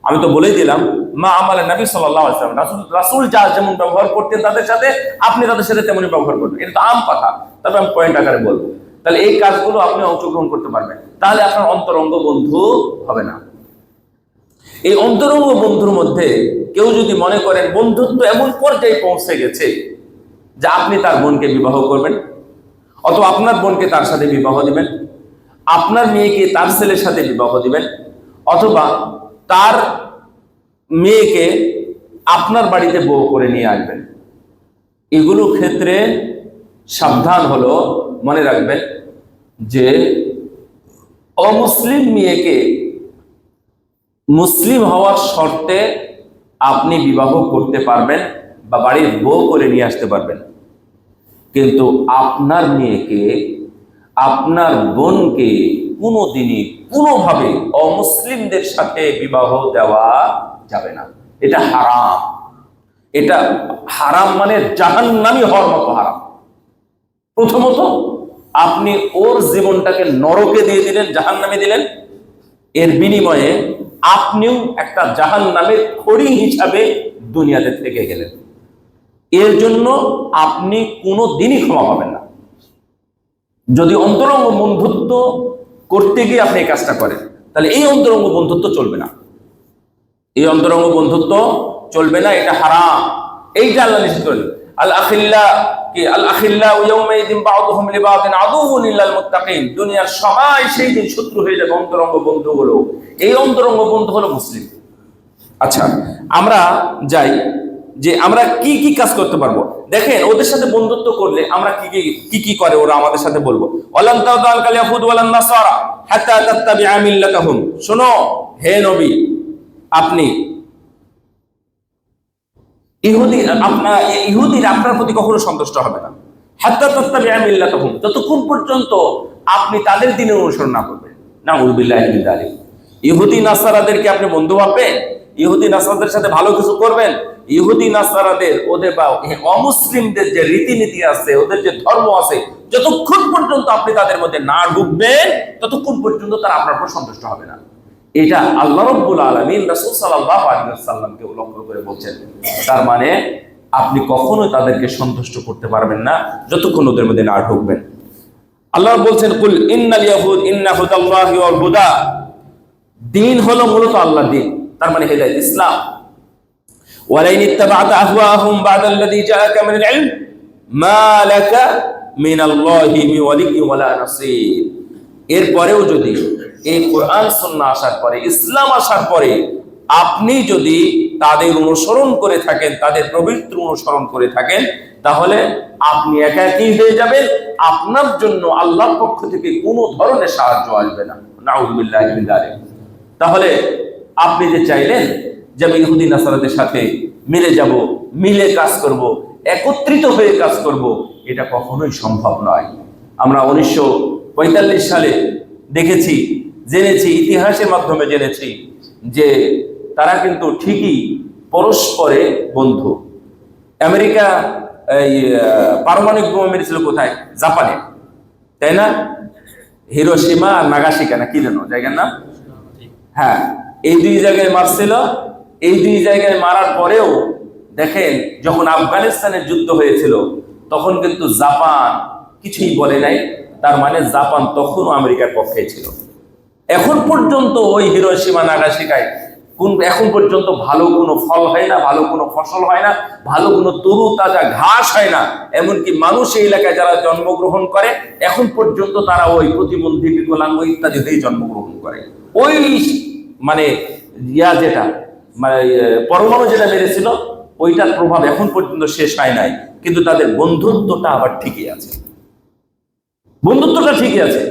আমি তো বলেই দিলাম, মা আমালে নবী সাল্লাল্লাহু আলাইহি ওয়াসাল্লাম, রাসূল যা যেমন ব্যবহার করতেন তাদের সাথে, আপনি তাদের সাথে তেমনই ব্যবহার করবেন। এটা তো আম কথা, তবে আমি পয়েন্ট আকারে বলবো। তাহলে এই কাজগুলো আপনি অংশগ্রহণ করতে পারবেন, তাহলে আপনার অন্তরঙ্গ বন্ধু হবে না। এই অন্তরঙ্গ বন্ধুর মধ্যে কেউ যদি মনে করেন বন্ধুত্ব এমন পর্যায়ে পৌঁছে গেছে যে আপনি তার বোনকে বিবাহ করবেন, অথবা আপনার বোনকে তার সাথে বিবাহ দিবেন, আপনার মেয়েকে তার ছেলের সাথে বিবাহ দিবেন, অথবা তার মেয়েকে আপনার বাড়িতে বউ করে নিয়ে আসবেন, এগুলো ক্ষেত্রে সাবধান হলো, মনে রাখবেন যে অমুসলিম মেয়েকে মুসলিম হওয়ার শর্তে আপনি বিবাহ করতে পারবেন বা বাড়ির বউ করে নিয়ে আসতে পারবেন, কিন্তু আপনার মেয়েকে, আপনার বোনকে কোনোদিনই কোনোভাবে অমুসলিমদের সাথে বিবাহ দেওয়া যাবে না। এটা হারাম, এটা হারাম মানে জাহান্নামী হওয়ার মতো হারাম। প্রথমত আপনি ওর জীবনটাকে নরকে দিয়ে দিলেন, জাহান্নামে দিলেন, এর বিনিময়ে আপনিও একটা জাহান্নামের খড়ি হিসাবে দুনিয়াতে থেকে গেলেন। এর জন্য আপনি কোনো দিনই ক্ষমা পাবেন না। যদি অন্তরঙ্গ বন্ধুত্ব করতে গিয়ে আপনি এই কাজটা করেন, তাহলে এই অন্তরঙ্গ বন্ধুত্ব চলবে না, এই অন্তরঙ্গ বন্ধুত্ব চলবে না, এটা হারাম। এইটা আল্লাহ নিষেধ করেন, আল আখিল্লা ইয়াউমাইযিন বা'দুহুম লিবা'দিন আদুউন ইল্লাল মুত্তাকিন। দুনিয়ার সবাই সেই দিন শত্রু হয়ে যাবে অন্তরঙ্গ বন্ধুগুলো। এই অন্তরঙ্গ বন্ধু হলো মুসলিম। আচ্ছা, আমরা যাই যে আমরা কি কি কাজ করতে পারবো। দেখেন ওদের সাথে বন্ধুত্ব করলে আমরা কি কি করে ওরা আমাদের সাথে বলবো, ওয়ালান তাদাল কাল ইয়াহুদ ওয়ালান নাসারা হাত্তা তাত্তাবিআ মিল্লাতাহুম। শোনো হে নবী, আপনি ইহুদিরা আপনার প্রতি কখনো সন্তুষ্ট হবে না, হাত্তা তাত্তাবিআ মিল্লাতাহুম, যতক্ষণ পর্যন্ত আপনি তাদের দিনের অনুসরণ না করবেন। নাউযুবিল্লাহি মিন যালিক। ইহুদি নাসারাদেরকে আপনি বন্ধু ভাববেন, ইহুদি নাসারাদের সাথে ভালো কিছু করবেন? ইহুদি নাসারাদের ওদের বা অমুসলিমদের যে রীতিনীতি আছে, ওদের যে ধর্ম আছে, যতক্ষণ পর্যন্ত আপনি তাদের মধ্যে না ঢুকবেন ততক্ষণ পর্যন্ত তারা আপনার উপর সন্তুষ্ট হবে না। এটা আল্লাহ রাব্বুল আলামিন রাসূল সাল্লাল্লাহু আলাইহি ওয়াসাল্লামকে লক্ষ্য করে বলছেন। তার মানে আপনি কখনোই তাদেরকে সন্তুষ্ট করতে পারবেন না যতক্ষণ ওদের মধ্যে না ঢুকবেন। আল্লাহ বলছেন, কুল ইন্নাল ইয়াহুদ ইন্না হুদাল্লাহি ওয়াল হুদা। দিন হলো মূলত আল্লাহর দিন, তার মানে হেদায়েত, ইসলাম। ওয়ালাইন ইত্তাবা'তা আহওয়াহুম বা'দাল্লাযী জাআকা মিনাল ইলম মা লাকা মিনাল্লাহি মিন ওয়ালিয়্যিন ওয়ালা নাসীর। এরপরেও যদি এই কোরআন সুন্নাহ আসার পরে, ইসলাম আসার পরে আপনি যদি তাদের অনুসরণ করে থাকেন, তাদের প্রবৃত্তি অনুসরণ করে থাকেন, তাহলে আপনি একাকী হয়ে যাবেন। আপনার জন্য আল্লাহর পক্ষ থেকে কোনো ধরনের সাহায্য আসবে না। নাউযুবিল্লাহি মিন যালিক। তাহলে আপনি যে চাইলেন যে আমি ইহুদি নাসারাদের সাথে মিলে যাব, মিলে কাজ করব, একত্রিত হয়ে কাজ করব, এটা কখনোই সম্ভব নয়। আমরা 1945 সালে দেখেছি, জেনেছি, ইতিহাসের মাধ্যমে জেনেছি যে তারা কিন্তু ঠিকই পরস্পরে বন্ধু। আমেরিকা এই পারমাণবিক বোমা মেরেছিল কোথায়? জাপানে, তাই না? হিরোশিমা আর নাগাসাকি না কি যেন জায়গার নাম? হ্যাঁ, এই দুই জায়গায় মারছিল। এই দুই জায়গায় মারার পরেও দেখেন, যখন আফগানিস্তানের যুদ্ধ হয়েছিল তখন কিন্তু জাপান কিছুই বলে নাই। তার মানে জাপান তখনও আমেরিকার পক্ষে ছিল। এখন পর্যন্ত ওই হিরোশিমা নাগাসাকিয় এখন পর্যন্ত ভালো কোনো ফল হয় না, ভালো কোনো ফসল হয় না, ভালো কোনো তরু তাজা ঘাস হয় না। এমনকি মানুষ এই এলাকায় যারা জন্মগ্রহণ করে এখন পর্যন্ত তারা ওই প্রতিবন্ধী, বিকলাঙ্গ ইত্যাদি হয়ে জন্মগ্রহণ করে। ওই মানে যেটা মানে পরমাণু যেটা মেরেছিল ওইটার প্রভাব এখন পর্যন্ত শেষ হয় নাই, কিন্তু তাদের বন্ধুত্বটা আবার ঠিকই আছে। বন্ধুত্বটা ঠিকই আছে।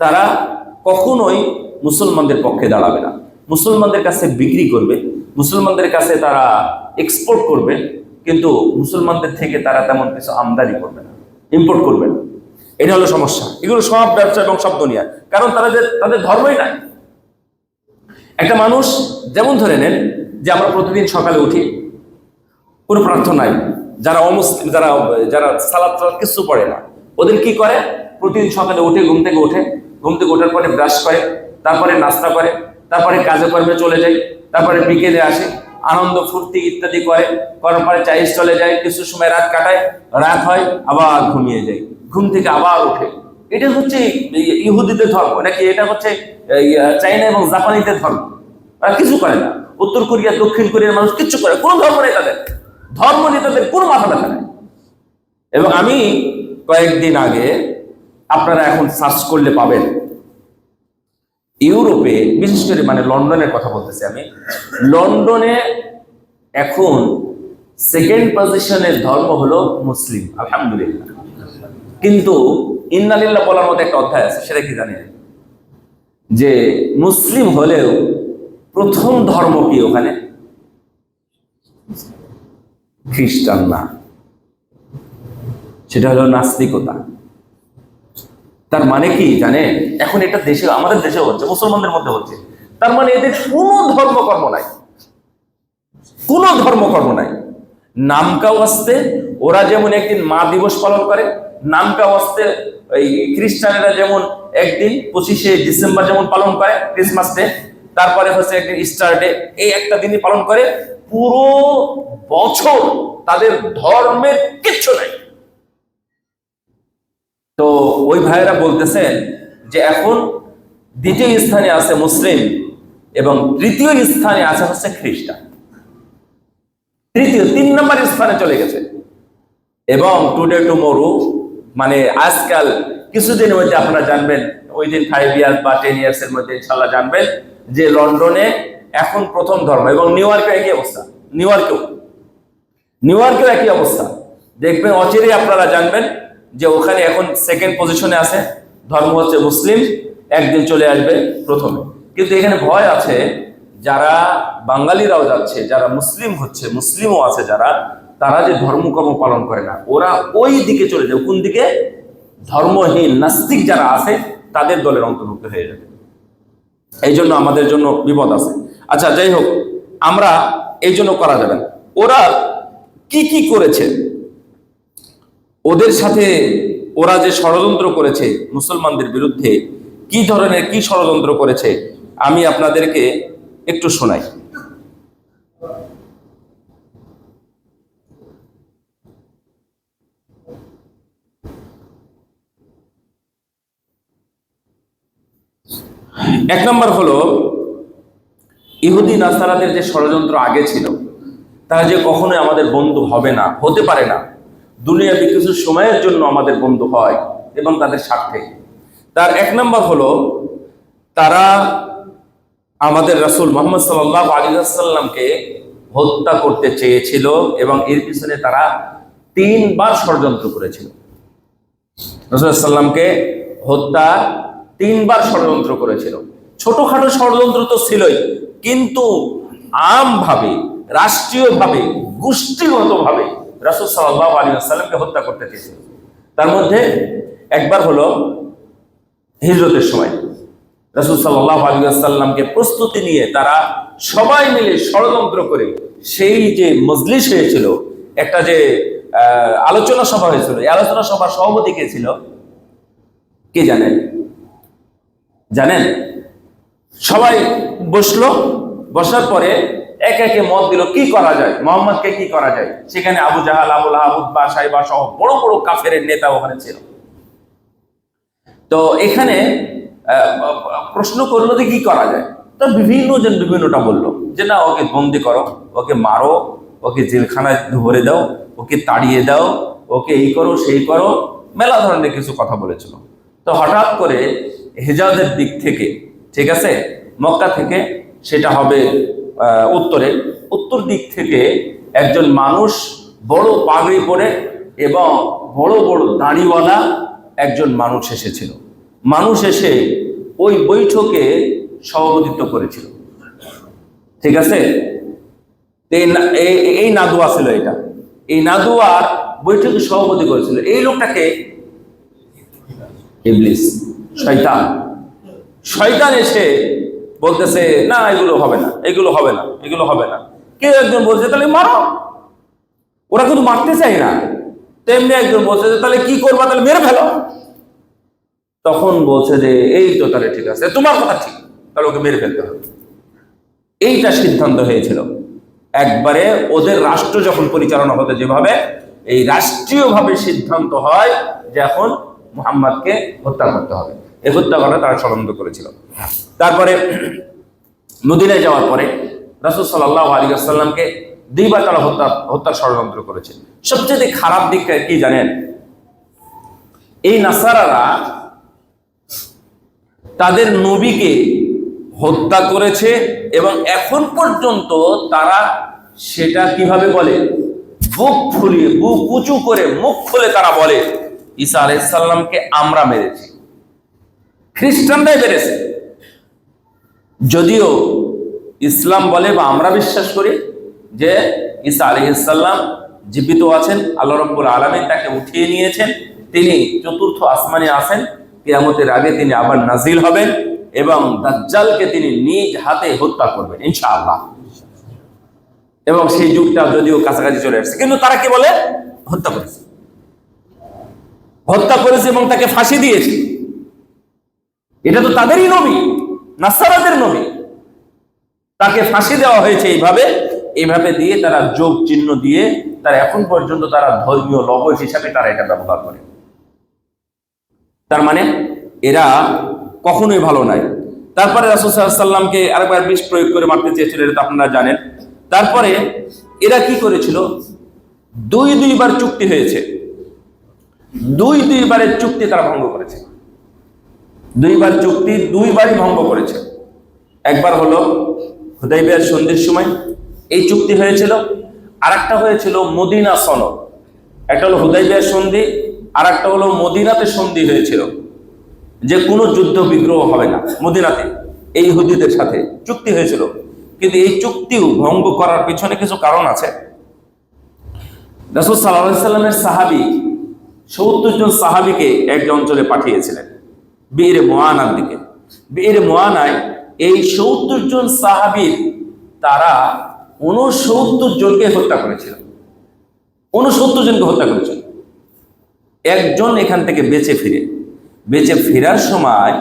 তারা কখনোই মুসলমানদের পক্ষে দাঁড়াবে না, মুসলমানদের কাছে বিক্রি করবে, মুসলমানদের কাছে তারা এক্সপোর্ট করবে, কিন্তু মুসলমানদের থেকে তারা তেমন কিছু আমদানি করবে না, ইম্পোর্ট করবে না। এটা হলো সমস্যা। এগুলো সব ব্যবসা এবং সব দুনিয়া, কারণ তাদের ধর্মই নাই। একটা মানুষ যেমন ধরে নেন যে আমরা প্রতিদিন সকালে উঠি, কোনো প্রার্থনা নাই, যারা অমুসলিম, যারা সালাত কিছু পড়ে না, ওদের কি করে? প্রতিদিন সকালে উঠে ঘুম থেকে ওঠার পরে ব্রাশ করে, তারপরে নাস্তা করে, তারপরে কাজে কর্মে চলে যায়, তারপরে বিকেলে আসে, আনন্দ ফুর্তি ইত্যাদি করার পরে চাইজ চলে যায়, কিছু সময় রাত কাটায়, রাত হয় আবার ঘুমিয়ে যায়, ঘুম থেকে আবার ওঠে। এটা হচ্ছে ইহুদিদের ধর্ম নাকি? এটা হচ্ছে চাইনা এবং জাপানিদের ধর্ম। তারা কিছু করে না। উত্তর কোরিয়া, দক্ষিণ কোরিয়ার মানুষ কিচ্ছু করে, কোনো ধর্ম নেই তাদের, ধর্ম নিয়ে তাদের কোনো মাথা ব্যথা নেই। এবং আমি কয়েকদিন আগে, আপনারা এখন সার্চ করলে পাবেন, ইউরোপে, বিশেষ করে মানে লন্ডনের কথা বলতেছি আমি, লন্ডনে এখন সেকেন্ড পজিশনের ধর্ম হলো মুসলিম, আলহামদুলিল্লাহ। কিন্তু ইন্নালিল্লাহ বলার মতো একটা অধ্যায় আছে, সেটা কি জানেন? যে মুসলিম হলেও প্রথম ধর্ম কি ওখানে? খ্রিস্টান না, সেটা হলো নাস্তিকতা। তার মানে কি জানেন? এখন এটা দেশে, আমাদের দেশে হচ্ছে, মুসলমানদের মধ্যে হচ্ছে। তার মানে এদের কোনো ধর্মকর্ম নাই, কোনো ধর্মকর্ম নাই। নামকাও আসতে ওরা যেমন একদিন মা দিবস পালন করে, নামকাও আসতে এই খ্রিস্টানেরা যেমন একদিন 25শে ডিসেম্বর যেমন পালন করে ক্রিসমাস ডে, তারপরে হচ্ছে একদিন ইস্টার ডে, এই একটা দিনই পালন করে। পুরো বছর তাদের ধর্মের কিচ্ছু নাই। তো ওই ভাইয়েরা বলতেছেন যে এখন দ্বিতীয় স্থানে আছে মুসলিম এবং তৃতীয় স্থানে আছে হচ্ছে খ্রিস্টান। তৃতীয়, 3 নম্বর স্থানে চলে গেছে। এবং টুডে টুমোরো মানে আজকাল কিছুদিনের মধ্যে আপনারা জানবেন, ওই দিন 5 ইয়ার্স বা 10 ইয়ার্সের মধ্যে ইনশাল্লাহ জানবেন যে লন্ডনে এখন প্রথম ধর্ম, এবং নিউ ইয়র্কে একই অবস্থা। নিউ ইয়র্কেও নিউ ইয়র্কের একই অবস্থা, দেখবেন অচিরেই আপনারা জানবেন যে ওখানে এখন সেকেন্ড পজিশনে আছে, ধর্ম হচ্ছে মুসলিম, একদিন চলে আসবে প্রথমে। কিন্তু এখানে ভয় আছে, যারা বাঙালিরাও যাচ্ছে, যারা মুসলিম হচ্ছে, মুসলিমও আছে যারা, তারা যে ধর্মকর্ম পালন করে না, ওরা ওই দিকে চলে যাবে। কোন দিকে? ধর্মহীন নাস্তিক যারা আছে তাদের দলের অন্তর্ভুক্ত হয়ে যাবে। এই জন্য আমাদের জন্য বিপদ আছে। আচ্ছা, যাই হোক, আমরা এই জন্য করা যাবে না। ওরা কি কি করেছে, ওদের সাথে ওরা যে ষড়যন্ত্র করেছে মুসলমানদের বিরুদ্ধে, কি ধরনের কি ষড়যন্ত্র করেছে আমি আপনাদেরকে একটু শোনাই। এক নম্বর হলো, ইহুদি নাসারাদের যে ষড়যন্ত্র আগে ছিল, তারা যে কখনোই আমাদের বন্ধু হবে না, হতে পারে না, দুনিয়াতে কিছু সময়ের জন্য আমাদের বন্ধু হয় এবং তাদের স্বার্থে। তার এক নম্বর হলো, তারা আমাদের রাসূল মুহাম্মদ সাল্লাল্লাহু আলাইহি ওয়াসাল্লামকে হত্যা করতে চেয়েছিল এবং এর পিছনে তারা 3 বার ষড়যন্ত্র করেছিল। রাসূল সাল্লামকে হত্যা 3 বার ষড়যন্ত্র করেছিল। ছোটখাটো ষড়যন্ত্র তো ছিলই, কিন্তু আমভাবে, রাষ্ট্রীয়ভাবে, গোষ্ঠীগতভাবে রাসূল সাল্লাল্লাহু আলাইহি ওয়াসাল্লামকে হত্যা করতে চেয়েছিল। তার মধ্যে একবার হলো হিজরতের সময় রাসূল সাল্লাল্লাহু আলাইহি ওয়াসাল্লামকে প্রস্তুতি নিয়ে তারা সবাই মিলে ষড়যন্ত্র করে, সেই যে মজলিস হয়েছিল, একটা যে আলোচনা সভা হয়েছিল, এই আলোচনা সভার সভাপতি কে ছিল? কে জানেন? জানেন? সবাই বসলো, বসার পরে এক একে মত দিল কি করা যায়, মুহাম্মদকে কি করা যায়। সেখানে আবু জাহাল, আবু লাহাব, উতবা, সাইবা সহ বড় বড় কাফেরের নেতা ওখানে ছিল। তো এখানে প্রশ্ন করলো যে কি করা যায়। তো বিভিন্ন জন বিভিন্নটা বললো, যে না, ওকে বন্দি করো, ওকে মারো, ওকে জেলখানায় ভরে দাও, ওকে তাড়িয়ে দাও, ওকে এই করো সেই করো, মেলা ধরনের কিছু কথা বলেছিল। তো হঠাৎ করে হেজাজের দিক থেকে, ঠিক আছে, মক্কা থেকে, সেটা হবে উত্তরে, উত্তর দিক থেকে একজন মানুষ বড় পাগড়ি পরে এবং বড় বড় দাড়িওয়ালা একজন মানুষ এসেছিল। মানুষ এসে ওই বৈঠকে সভাপতিত্ব করেছিল, ঠিক আছে। এই নাদুয়া ছিল, এটা এই নাদুয়ার বৈঠকে সভাপতি করেছিল। এই লোকটাকে ইবলিস, শয়তান। শয়তান এসে বলতেছে না, এগুলো হবে না, এগুলো হবে না, এগুলো হবে না। কেউ একজন বলছে তাহলে মারো, ওরা কিন্তু মারতে চাই না। তেমনি একজন বলছে যে তাহলে কি করবা, তাহলে মেরে ফেলো। তখন বলছে যে এই তো তাহলে ঠিক আছে, তোমার কথা ঠিক, তাহলে ওকে মেরে ফেলতে হবে। এইটা সিদ্ধান্ত হয়েছিল একবারে। ওদের রাষ্ট্র যখন পরিচালনা হতে যেভাবে, এই রাষ্ট্রীয়ভাবে সিদ্ধান্ত হয় যে এখন মুহাম্মদকে হত্যা করতে হবে। এই হত্যা করা তারা ষড়যন্ত্র করেছিল। তারপরে মদিনায় যাওয়ার পরে রাসূল সাল্লাল্লাহু আলাইহি ওয়াসাল্লামকে 2 বার তারা হত্যার ষড়যন্ত্র করেছে। সবচেয়ে খারাপ দিকটা কি জানেন? এই নাসারারা তাদের নবীকে হত্যা করেছে এবং এখন পর্যন্ত তারা সেটা কিভাবে বলে, বুক ফুলিয়ে, বুক উঁচু করে, মুখ খুলে তারা বলে ঈসা আলাইহিস সালামকে আমরা মেরেছি, খ্রিস্টানরাই মেরেছে। যদিও ইসলাম বলে বা আমরা বিশ্বাস করি যে ঈসা আলাইহিস সালাম জীবিত আছেন, আল্লাহ রাব্বুল আলামিন তাকে উঠিয়ে নিয়েছেন, তিনি চতুর্থ আসমানে আছেন, কিয়ামতের আগে তিনি আবার নাজিল হবেন এবং দাজ্জালকে তিনি নিজ হাতে হত্যা করবেন ইনশাআল্লাহ। এবং সেই যুগটা যদিও কাছাকাছি চলে আসছে, কিন্তু তারা কি বলে? হত্যা করেছে, হত্যা করেছে এবং তাকে ফাঁসি দিয়েছে। এটা তো তাদেরই নবী, নাসারাদের নবী, তাকে ফাঁসি দেওয়া হয়েছে। এইভাবে দিয়ে তারা যোগ চিহ্ন দিয়ে তারা এখন পর্যন্ত তারা ধর্মীয় লবণ হিসাবে তারা এটা ব্যবহার করে। তার মানে এরা কখনোই ভালো নাই। তারপরে রাসূল সাল্লাল্লাহু আলাইহি ওয়াসাল্লামকে আরেকবার বিষ প্রয়োগ করে মারতে চেয়েছিল, এটা তো আপনারা জানেন। তারপরে এরা কি করেছিল? 2 বার চুক্তি হয়েছে, 2 বারের চুক্তি তারা ভঙ্গ করেছে। 2 বার চুক্তি 2 বারই ভঙ্গ করেছে। একবার হলো হুদাইবিয়ার সন্ধির সময় এই চুক্তি হয়েছিল, আর একটা হয়েছিল মদিনা সনদ। একটা হলো হুদাইবিয়া সন্ধি, আর একটা হলো মদিনাতে সন্ধি হয়েছিল যে কোনো যুদ্ধ বিগ্রহ হবে না। মদিনাতে এই ইহুদিদের সাথে চুক্তি হয়েছিল, কিন্তু এই চুক্তিও ভঙ্গ করার পিছনে কিছু কারণ আছে। রাসূল সাল্লাল্লাহু আলাইহি সাল্লামের সাহাবী ৭০ জন সাহাবীকে এক অঞ্চলে পাঠিয়েছিলেন বীর মুআনার দিকে। বীর মুআনায় এই ৭০ জন সাহাবীর তারা ৬৯ জনকে হত্যা করেছিল। ৬৯ জনকে হত্যা করেছিল। একজন এখান থেকে বেঁচে ফেরার সময়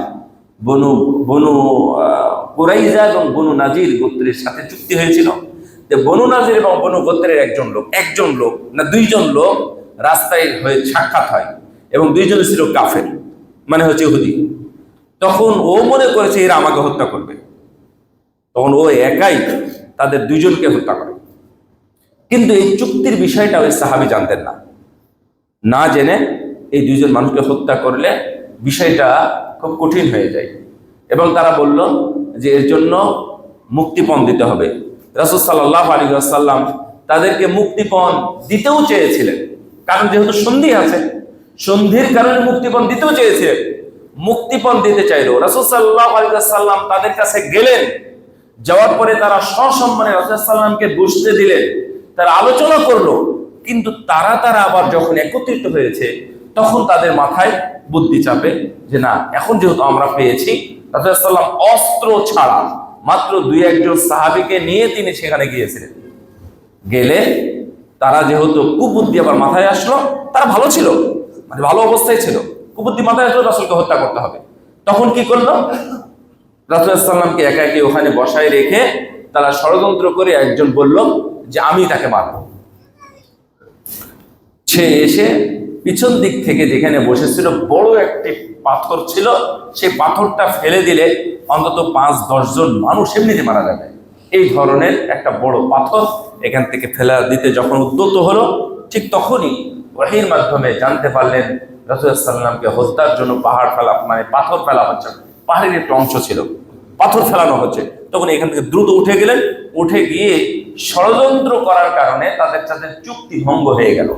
বনু বনু কুরাইজা এবং বনু নাজির গোত্রের সাথে চুক্তি হয়েছিল যে বনু নাজির এবং বনু গোত্রের একজন লোক না দুইজন লোক রাস্তায় হয়ে সাক্ষাৎ হয়, এবং দুইজন ছিল কাফের, মানে হচ্ছে ইহুদি। তখন ও মনে করেছে এরা আমাকে হত্যা করবে, তখন ও একাই তাদের দুইজনকে হত্যা করে। কিন্তু এই চুক্তির বিষয়টা ওই সাহাবী জানতেন না জেনে এই দুইজন মানুষকে হত্যা করলে বিষয়টা খুব কঠিন হয়ে যায়, এবং তারা বলল যে এর জন্য মুক্তিপণ দিতে হবে। রাসূল সাল্লাল্লাহু আলাইহি ওয়াসাল্লাম তাদেরকে মুক্তিপণ দিতেও চেয়েছিলেন, কারণ যেহেতু সন্ধি আছে, সন্ধির কারণে মুক্তিপণ দিতেও চেয়েছিলেন। মুক্তিপণ দিতে চাইল, রাসূল সাল্লাল্লাহু আলাইহি ওয়াসাল্লাম তাদের কাছে গেলেন। যাওয়ার পরে তারা সসম্মানে রাসূল সাল্লামকে বসতে দিলেন, তারা আলোচনা করলো। কিন্তু তারা আবার যখন একত্রিত হয়েছে, তখন তাদের মাথায় বুদ্ধি চাপে যে না, এখন যেহেতু আমরা পেয়েছি, রাসূল সাল্লাম অস্ত্র ছাড়া মাত্র ২-১ সাহাবীকে নিয়ে তিনি সেখানে গিয়েছিলেন। গেলে তারা যেহেতু কুবুদ্ধি আবার মাথায় আসলো, তারা ভালো ছিল, মানে ভালো অবস্থায় ছিল, কুবুদ্ধি মাথায় আসলো রাসূলকে হত্যা করতে হবে। তখন কি করলো? রাসূল সাল্লামকে একা একা ওখানে বসায় রেখে তারা ষড়যন্ত্র করে একজন বলল যে আমি তাকে মারব। সে এসে পিছন দিক থেকে যেখানে বসেছিল বড় একটি পাথর ছিল, সেই পাথরটা ফেলে দিলে অন্তত ৫-১০ জন মানুষ এমনিতে মারা যাবে। এই ধরনের একটা বড় পাথর এখান থেকে ফেলা দিতে যখন উদ্যত হলো, ঠিক তখনই ওহীর মাধ্যমে জানতে পারলেন রাসূল সাল্লামকে হত্যার জন্য পাথর ফেলা হচ্ছে। পাহাড়ের একটা অংশ ছিল, পাথর ফেলানো হচ্ছে। তখন এখান থেকে দ্রুত উঠে গেলেন। উঠে গিয়ে ষড়যন্ত্র করার কারণে তাদের সাথে চুক্তি ভঙ্গ হয়ে গেল।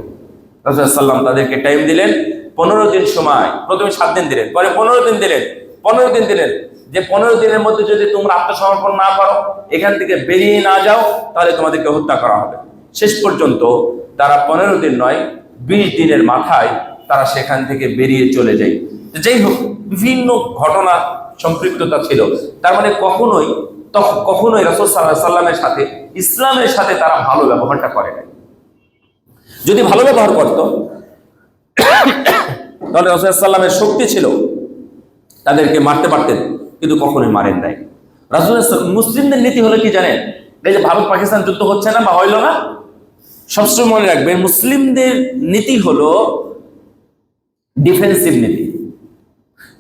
রাসূল সাল্লাম তাদেরকে টাইম দিলেন ১৫ দিন সময়। প্রথমে ৭ দিন দিলেন, পরে ১৫ দিন দিলেন। ১৫ দিন দিলেন যে ১৫ দিনের মধ্যে যদি তোমরা আত্মসমর্পণ না করো, এখান থেকে বেরিয়ে না যাও, তাহলে তোমাদেরকে হত্যা করা হবে। শেষ পর্যন্ত তারা ১৫ দিন নয়, ২০ দিনের মাথায় তারা সেখান থেকে বেরিয়ে চলে যায়। যাই হোক, বিভিন্ন ঘটনা সম্পৃক্ততা ছিল। তার মানে কখনোই রাসূল সাল্লাল্লাহু আলাইহি সাল্লামের সাথে, ইসলামের সাথে তারা ভালো ব্যবহারটা করে নাই। যদি ভালো ব্যবহার করত, তাহলে রাসূল সাল্লামের শক্তি ছিল, তাদেরকে মারতে পারতেন, কিন্তু কখনোই মারেন নাই। মুসলিমদের নীতি হলো কি জানেন? এই যে ভারত পাকিস্তান যুদ্ধ হচ্ছে না বা হইল না, সবসময় মনে রাখবেন মুসলিমদের নীতি হলো ডিফেন্সিভ নীতি।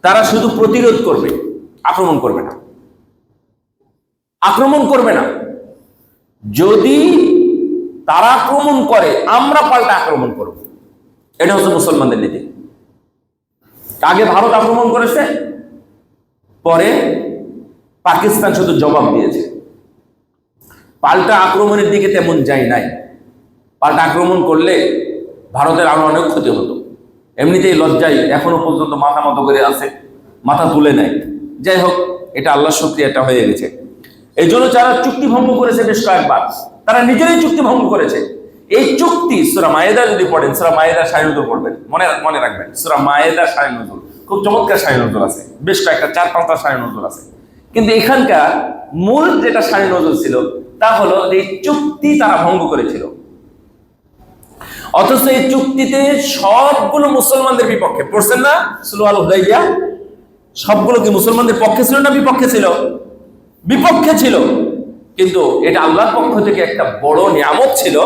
তারা শুধু প্রতিরোধ করবে, আক্রমণ করবে না। যদি তারা আক্রমণ করে, আমরা পাল্টা আক্রমণ করব। এটা হচ্ছে মুসলমানদের নীতি। আগে ভারত আক্রমণ করেছে, পরে পাকিস্তান শুধু জবাব দিয়েছে। পাল্টা আক্রমণের দিকে তেমন যায় নাই। পাল্টা আক্রমণ করলে ভারতের আরো অনেক ক্ষতি হতো। এমনিতেই লজ্জায় এখনো পর্যন্ত মাথা মতো করে আছে, মাথা তুলে নেয়। যাই হোক, এটা আল্লাহর শুকরিয়া, এটা হয়ে গেছে। এই জন্য যারা চুক্তি ভঙ্গ করেছে বেশ কয়েকবার, তারা নিজেরাই চুক্তি ভঙ্গ করেছে। এই চুক্তি সূরা মায়েদা যদি পড়েন, সূরা মায়েদা ৯ পড়বেন, মনে রাখবেন, সূরা মায়েদা ৯, খুব চমৎকার ৯ আছে, বেশ কয়েকটা ৪-৫টা ৯ আছে। কিন্তু এখানকার মূল যেটা ৯ ছিল, তা হলো যে চুক্তি তারা ভঙ্গ করেছিল। অথচ এই চুক্তিতে সবগুলো মুসলমানদের বিপক্ষে। পড়ছেন না সুলহ আল হুদাইবিয়া? সবগুলো কি মুসলমানদের পক্ষে ছিল না বিপক্ষে ছিল? বিপক্ষে ছিল। কিন্তু এটা আল্লাহর পক্ষ থেকে একটা বড় নিয়ামত ছিল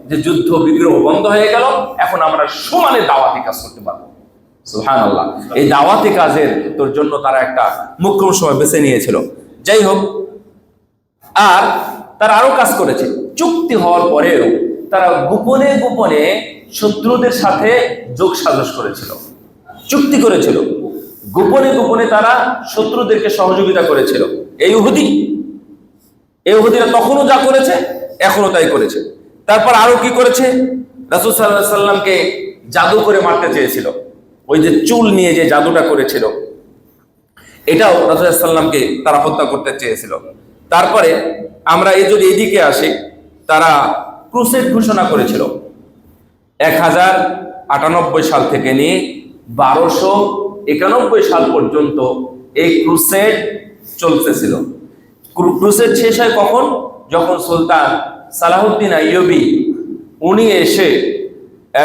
যে যুদ্ধ বিগ্রহ বন্ধ হয়ে গেল। এখন আমরা সমানে দাওয়াতি কাজ করতে পারবো। সুবহানাল্লাহ। এই দাওয়াতি কাজের তোর জন্য তারা একটা মুখ্য সময় বেছে নিয়েছিল। যাই হোক, আর তারা আরো কাজ করেছে। চুক্তি হওয়ার পরেও তারা গোপনে গোপনে শত্রুদের সাথে যোগ সাজস করেছিল, চুক্তি করেছিল। গোপনে গোপনে তারা শত্রুদেরকে সহযোগিতা করেছিল। এই ইহুদিরা তখনও যা করেছে, এখনো তাই করেছে। তারপর আরো কি করেছে, রাসূল সাল্লাল্লাহু আলাইহি সাল্লামকে জাদু করে মারতে চেয়েছিল, ওই যে চুল নিয়ে যে জাদুটা করেছিল, এটাও রাসূল সাল্লাল্লাহু আলাইহি সাল্লামকে তারা হত্যা করতে চেয়েছিল। তারপরে আমরা এই যদি এদিকে আসি, তারা ক্রুসেড ঘোষণা করেছিল 1098 সাল থেকে নিয়ে 1291 সাল পর্যন্ত এই ক্রুসেড চলতেছিল। ক্রুসেড শেষ হয় কখন? যখন সুলতান সালাহুদ্দিন আইয়ুবী উনি এসে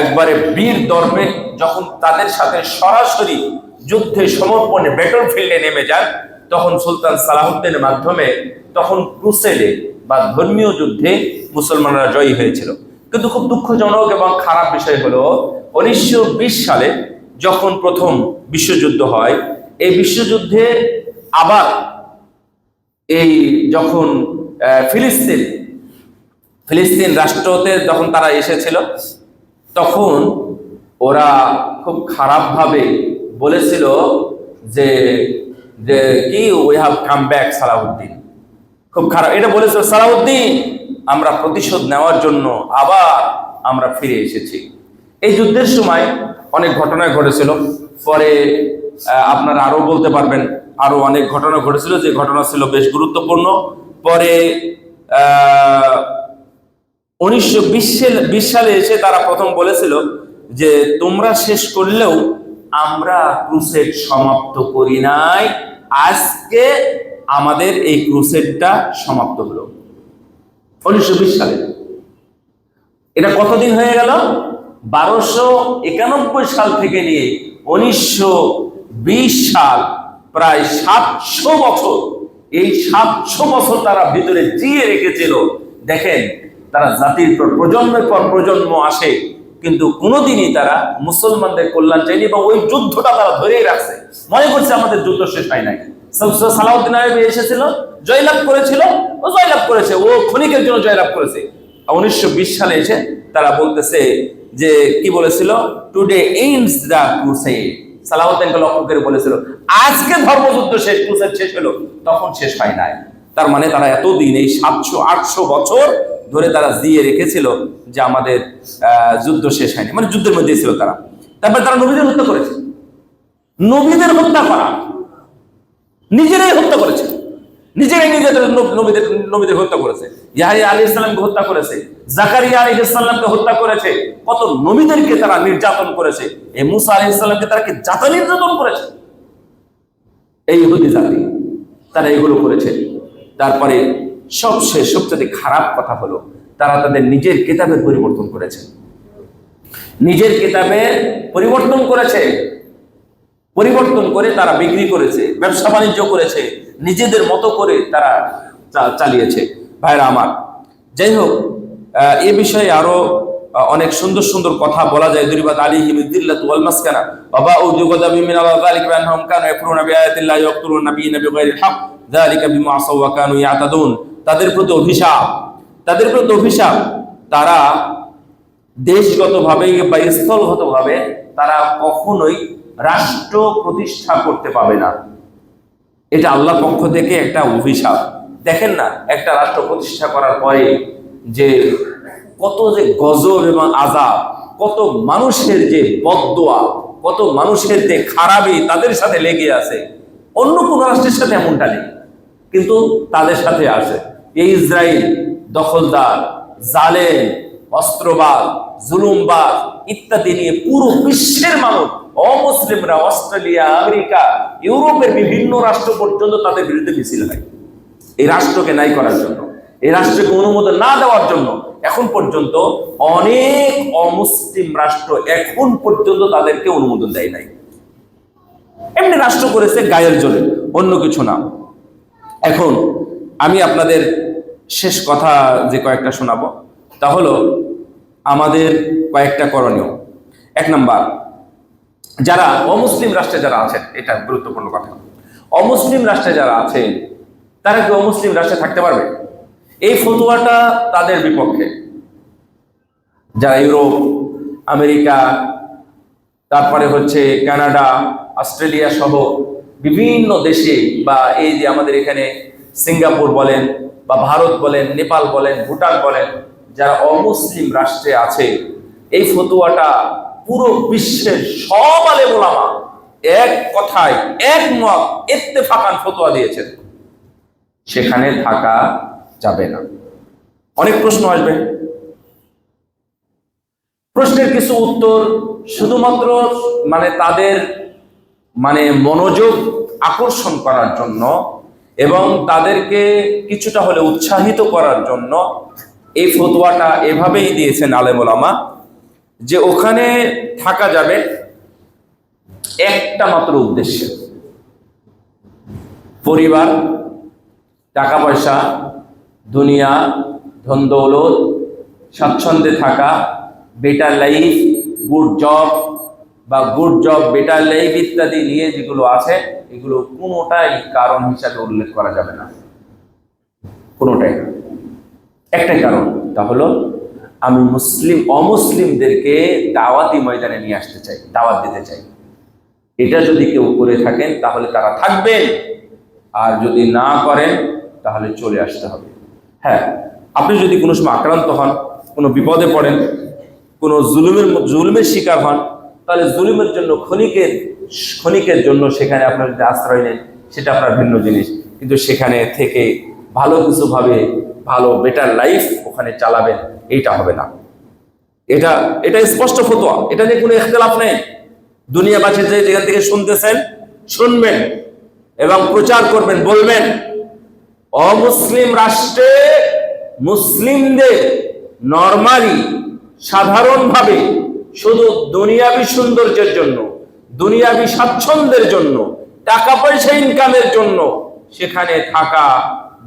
একবারে বীর দর্পে যখন তাদের সাথে সরাসরি যুদ্ধে সমর্পণে ব্যাটল ফিল্ডে নেমে যান, তখন সুলতান সালাহুদ্দিনের মাধ্যমে তখন ক্রুসেডে বা ধর্মীয় যুদ্ধে মুসলমানরা জয়ী হয়েছিল। কিন্তু খুব দুঃখজনক এবং খারাপ বিষয় হলো 1920 সালে যখন প্রথম বিশ্বযুদ্ধ হয়, এই বিশ্বযুদ্ধে আবার এই যখন ফিলিস্তিন রাষ্ট্রতে যখন তারা এসেছিল, তখন ওরা খুব খারাপভাবে বলেছিল যে যে কি we have come back Salauddin, খুব খারাপ এটা বলেছিল, সালাউদ্দিন আমরা প্রতিশোধ নেওয়ার জন্য আবার আমরা ফিরে এসেছি। এই যুদ্ধের সময় অনেক ঘটনা ঘটেছিল, পরে আপনারা আরো বলতে পারবেন, আরো অনেক ঘটনা ঘটেছিল, যে ঘটনা ছিল বেশ গুরুত্বপূর্ণ। পরে 1920 সালে এসে তারা প্রথম বলেছিল যে তোমরা শেষ করলেও আমরা ক্রুসেড সমাপ্ত করি নাই, আজকে আমাদের এই ক্রুসেডটা সমাপ্ত হলো। 1920 সালে, এটা কতদিন হয়ে গেল? 1291 সাল থেকে নিয়ে 1920 সাল, প্রায় 700 বছর। এই 700 বছর তারা ভিতরে জিয়ে রেখেছিল। দেখেন, তারা জাতির প্রজন্মের পর প্রজন্ম আসে, কিন্তু কোনোদিনই তারা মুসলমানদের কল্যাণ চায়নি এবং ওই যুদ্ধটা তারা ধরেই রাখছে, মনে করছে আমাদের যুদ্ধ শেষ হয় নাই। সালাউদ্দিন আইয়ুবী এসেছিল, জয়লাভ করেছিল, ও জয়লাভ করেছে, ও ক্ষণিকের জন্য জয়লাভ করেছে। 1920 সালে এসে তারা বলতেছে যে কি বলেছিল, টুডে এন্ডস দ্য ক্রুসেড। সালাউদ্দিনকে লক্ষ্য করে বলেছিল আজকে ধর্মযুদ্ধ শেষ, ক্রুসেড শেষ হলো, তখন শেষ হয় নাই। তার মানে তারা এতদিন এই 700-800 বছর ধরে তারা জিয়ে রেখেছিল যে আমাদের যুদ্ধ শেষ হয়নি, মানে যুদ্ধের মধ্যে ছিল তারা। তারপরে তারা নবীদের হত্যা করেছে, নবীদের হত্যা করা, নিজেরাই হত্যা করেছে, নিজেরাই নিজেদের নবীদের হত্যা করেছে। ইয়াহইয়া আলাইহিস সালামকে হত্যা করেছে, জাকারিয়া আলাইহিস সালামকে হত্যা করেছে, কত নবীদেরকে তারা নির্যাতন করেছে। এই মুসা আলাইহিস সালামকে তারা কি জাতা নির্যাতন করেছে, এই ইহুদি জাতি, তারা এগুলো করেছে। তারপরে সবশেষ সবচেয়ে খারাপ কথা হলো তারা তাদের নিজের কিতাবের পরিবর্তন করেছে, নিজের কিতাবের পরিবর্তন করেছে, পরিবর্তন করে তারা বিক্রি করেছে, ব্যবসা বাণিজ্য করেছে, নিজেদের মতো করে তারা চালিয়েছে। ভাইরা আমার, যাই হোক, এ বিষয়ে আরো অনেক সুন্দর সুন্দর কথা বলা যায়। দুরিবাত আলাইহিম যিল্লাতু ওয়াল মাসকানা ওয়া বাউ যুগাদাবি মিন যালিকা বিআন্নাহুম কানু ইয়াফরুনা বিআয়াতিল্লাহি ওয়া ইয়াকতুলুনা নাবিয়্যিনা বিগাইরিল হক যালিকা বিমা আসাউ ওয়া কানু ইয়াতাদুন। তাদের প্রতি অভিশাপ, তাদের প্রতি অভিশাপ, তারা দেশগতভাবে বা স্থলগতভাবে তারা কখনোই রাষ্ট্র প্রতিষ্ঠা করতে পাবে না। এটা আল্লাহর পক্ষ থেকে একটা অভিশাপ। দেখেন না, একটা রাষ্ট্র প্রতিষ্ঠা করার পরে যে কত যে গজব এবং আযাব, কত মানুষের যে বদদোয়া, কত মানুষের যে খারাপি তাদের সাথে লেগে আছে। অন্য কোন রাষ্ট্রের সাথে এমনটা নেই, কিন্তু তাদের সাথে আছে। এই ইসরায়েল দখলদার, জালেম, অস্ত্রবাদ, জুলুমবাদ ইত্যাদি নিয়ে পুরো বিশ্বের মানুষ, অমুসলিমরা, অস্ট্রেলিয়া, আমেরিকা, ইউরোপের বিভিন্ন রাষ্ট্র পর্যন্ত তাদের বিরুদ্ধে মিছিল হয় এই রাষ্ট্রকে নাই করার জন্য, এই রাষ্ট্রকে অনুমোদন না দেওয়ার জন্য। এখন পর্যন্ত অনেক অমুসলিম রাষ্ট্র এখন পর্যন্ত তাদেরকে অনুমোদন দেয় নাই, এমনি রাষ্ট্র করেছে গায়ের জোরে, অন্য কিছু না। এখন আমি আপনাদের শেষ কথা যে কয়েকটা শোনাবো, তা হলো আমাদের কয়েকটা করণীয়। 1 নাম্বার, যারা অমুসলিম রাষ্ট্রে যারা আছেন, এটা গুরুত্বপূর্ণ কথা, অমুসলিম রাষ্ট্রে যারা আছেন তারা কি অমুসলিম রাষ্ট্রে থাকতে পারবে? এই ফতোয়াটা তাদের বিপক্ষে। যারা ইউরোপ, আমেরিকা, তারপরে হচ্ছে কানাডা, অস্ট্রেলিয়া সহ বিভিন্ন দেশে, বা এই যে আমাদের এখানে সিঙ্গাপুর বলেন বা ভারত বলেন, নেপাল বলেন, ভুটান বলেন, যারা অমুসলিম রাষ্ট্রে আছে, এই ফতোয়াটা পুরো বিশ্বের সব আলেম ওলামা এক কথায় একমত ইত্তেফাকান ফতোয়া দিয়েছেন, সেখানে থাকা যাবে না। অনেক প্রশ্ন আসবে, প্রশ্নের কিছু উত্তর শুধুমাত্র তাদের মনোযোগ আকর্ষণ করার জন্য এবং তাদেরকে কিছুটা হলে উৎসাহিত করার জন্য এই ফতোয়াটা এভাবেই দিয়েছেন আলেম ওলামা যে ওখানে থাকা যাবে একটা মাত্র উদ্দেশ্যে, পরিবার, টাকা পয়সা, দুনিয়া, ধন দৌলত, স্বাচ্ছন্দ্যে থাকা, বেটার লাইফ, গুড জব বা গুড জব, বেটার লাইফ ইত্যাদি নিয়ে যেগুলো আছে, এগুলো কোনোটাই কারণ হিসাবে উল্লেখ করা যাবে না, কোনোটাই। একটাই কারণ, তা হলো আমি অমুসলিমদেরকে দাওয়াতি ময়দানে নিয়ে আসতে চাই, দাওয়াত দিতে চাই। এটা যদি কেউ করে থাকেন তাহলে তারা থাকবেন, আর যদি না করেন তাহলে চলে আসতে হবে। হ্যাঁ, আপনি যদি কোনো সময় আক্রান্ত হন, কোনো বিপদে পড়েন, কোনো জুলুমের শিকার হন, তাহলে জুলুমের জন্য ক্ষণিকের জন্য সেখানে আপনার যদি আশ্রয় নেন, সেটা আপনার ভিন্ন জিনিস, কিন্তু সেখানে থেকে ভালো কিছু ভাবে ভালো বেটার লাইফ ওখানে চালাবেন, এইটা হবে না। এটা স্পষ্ট ফতোয়া, এটা নিয়ে কোনো ইখতিলাফ নেই। দুনিয়াবাসী যে যেখান থেকে শুনতেছেন শুনবেন এবং প্রচার করবেন, বলবেন অমুসলিম রাষ্ট্রে মুসলিমদের নরমালি সাধারণভাবে শুধু দুনিয়াবি সৌন্দর্যের জন্য, দুনিয়াবি স্বাচ্ছন্দ্যের জন্য, টাকা পয়সা ইনকামের জন্য সেখানে থাকা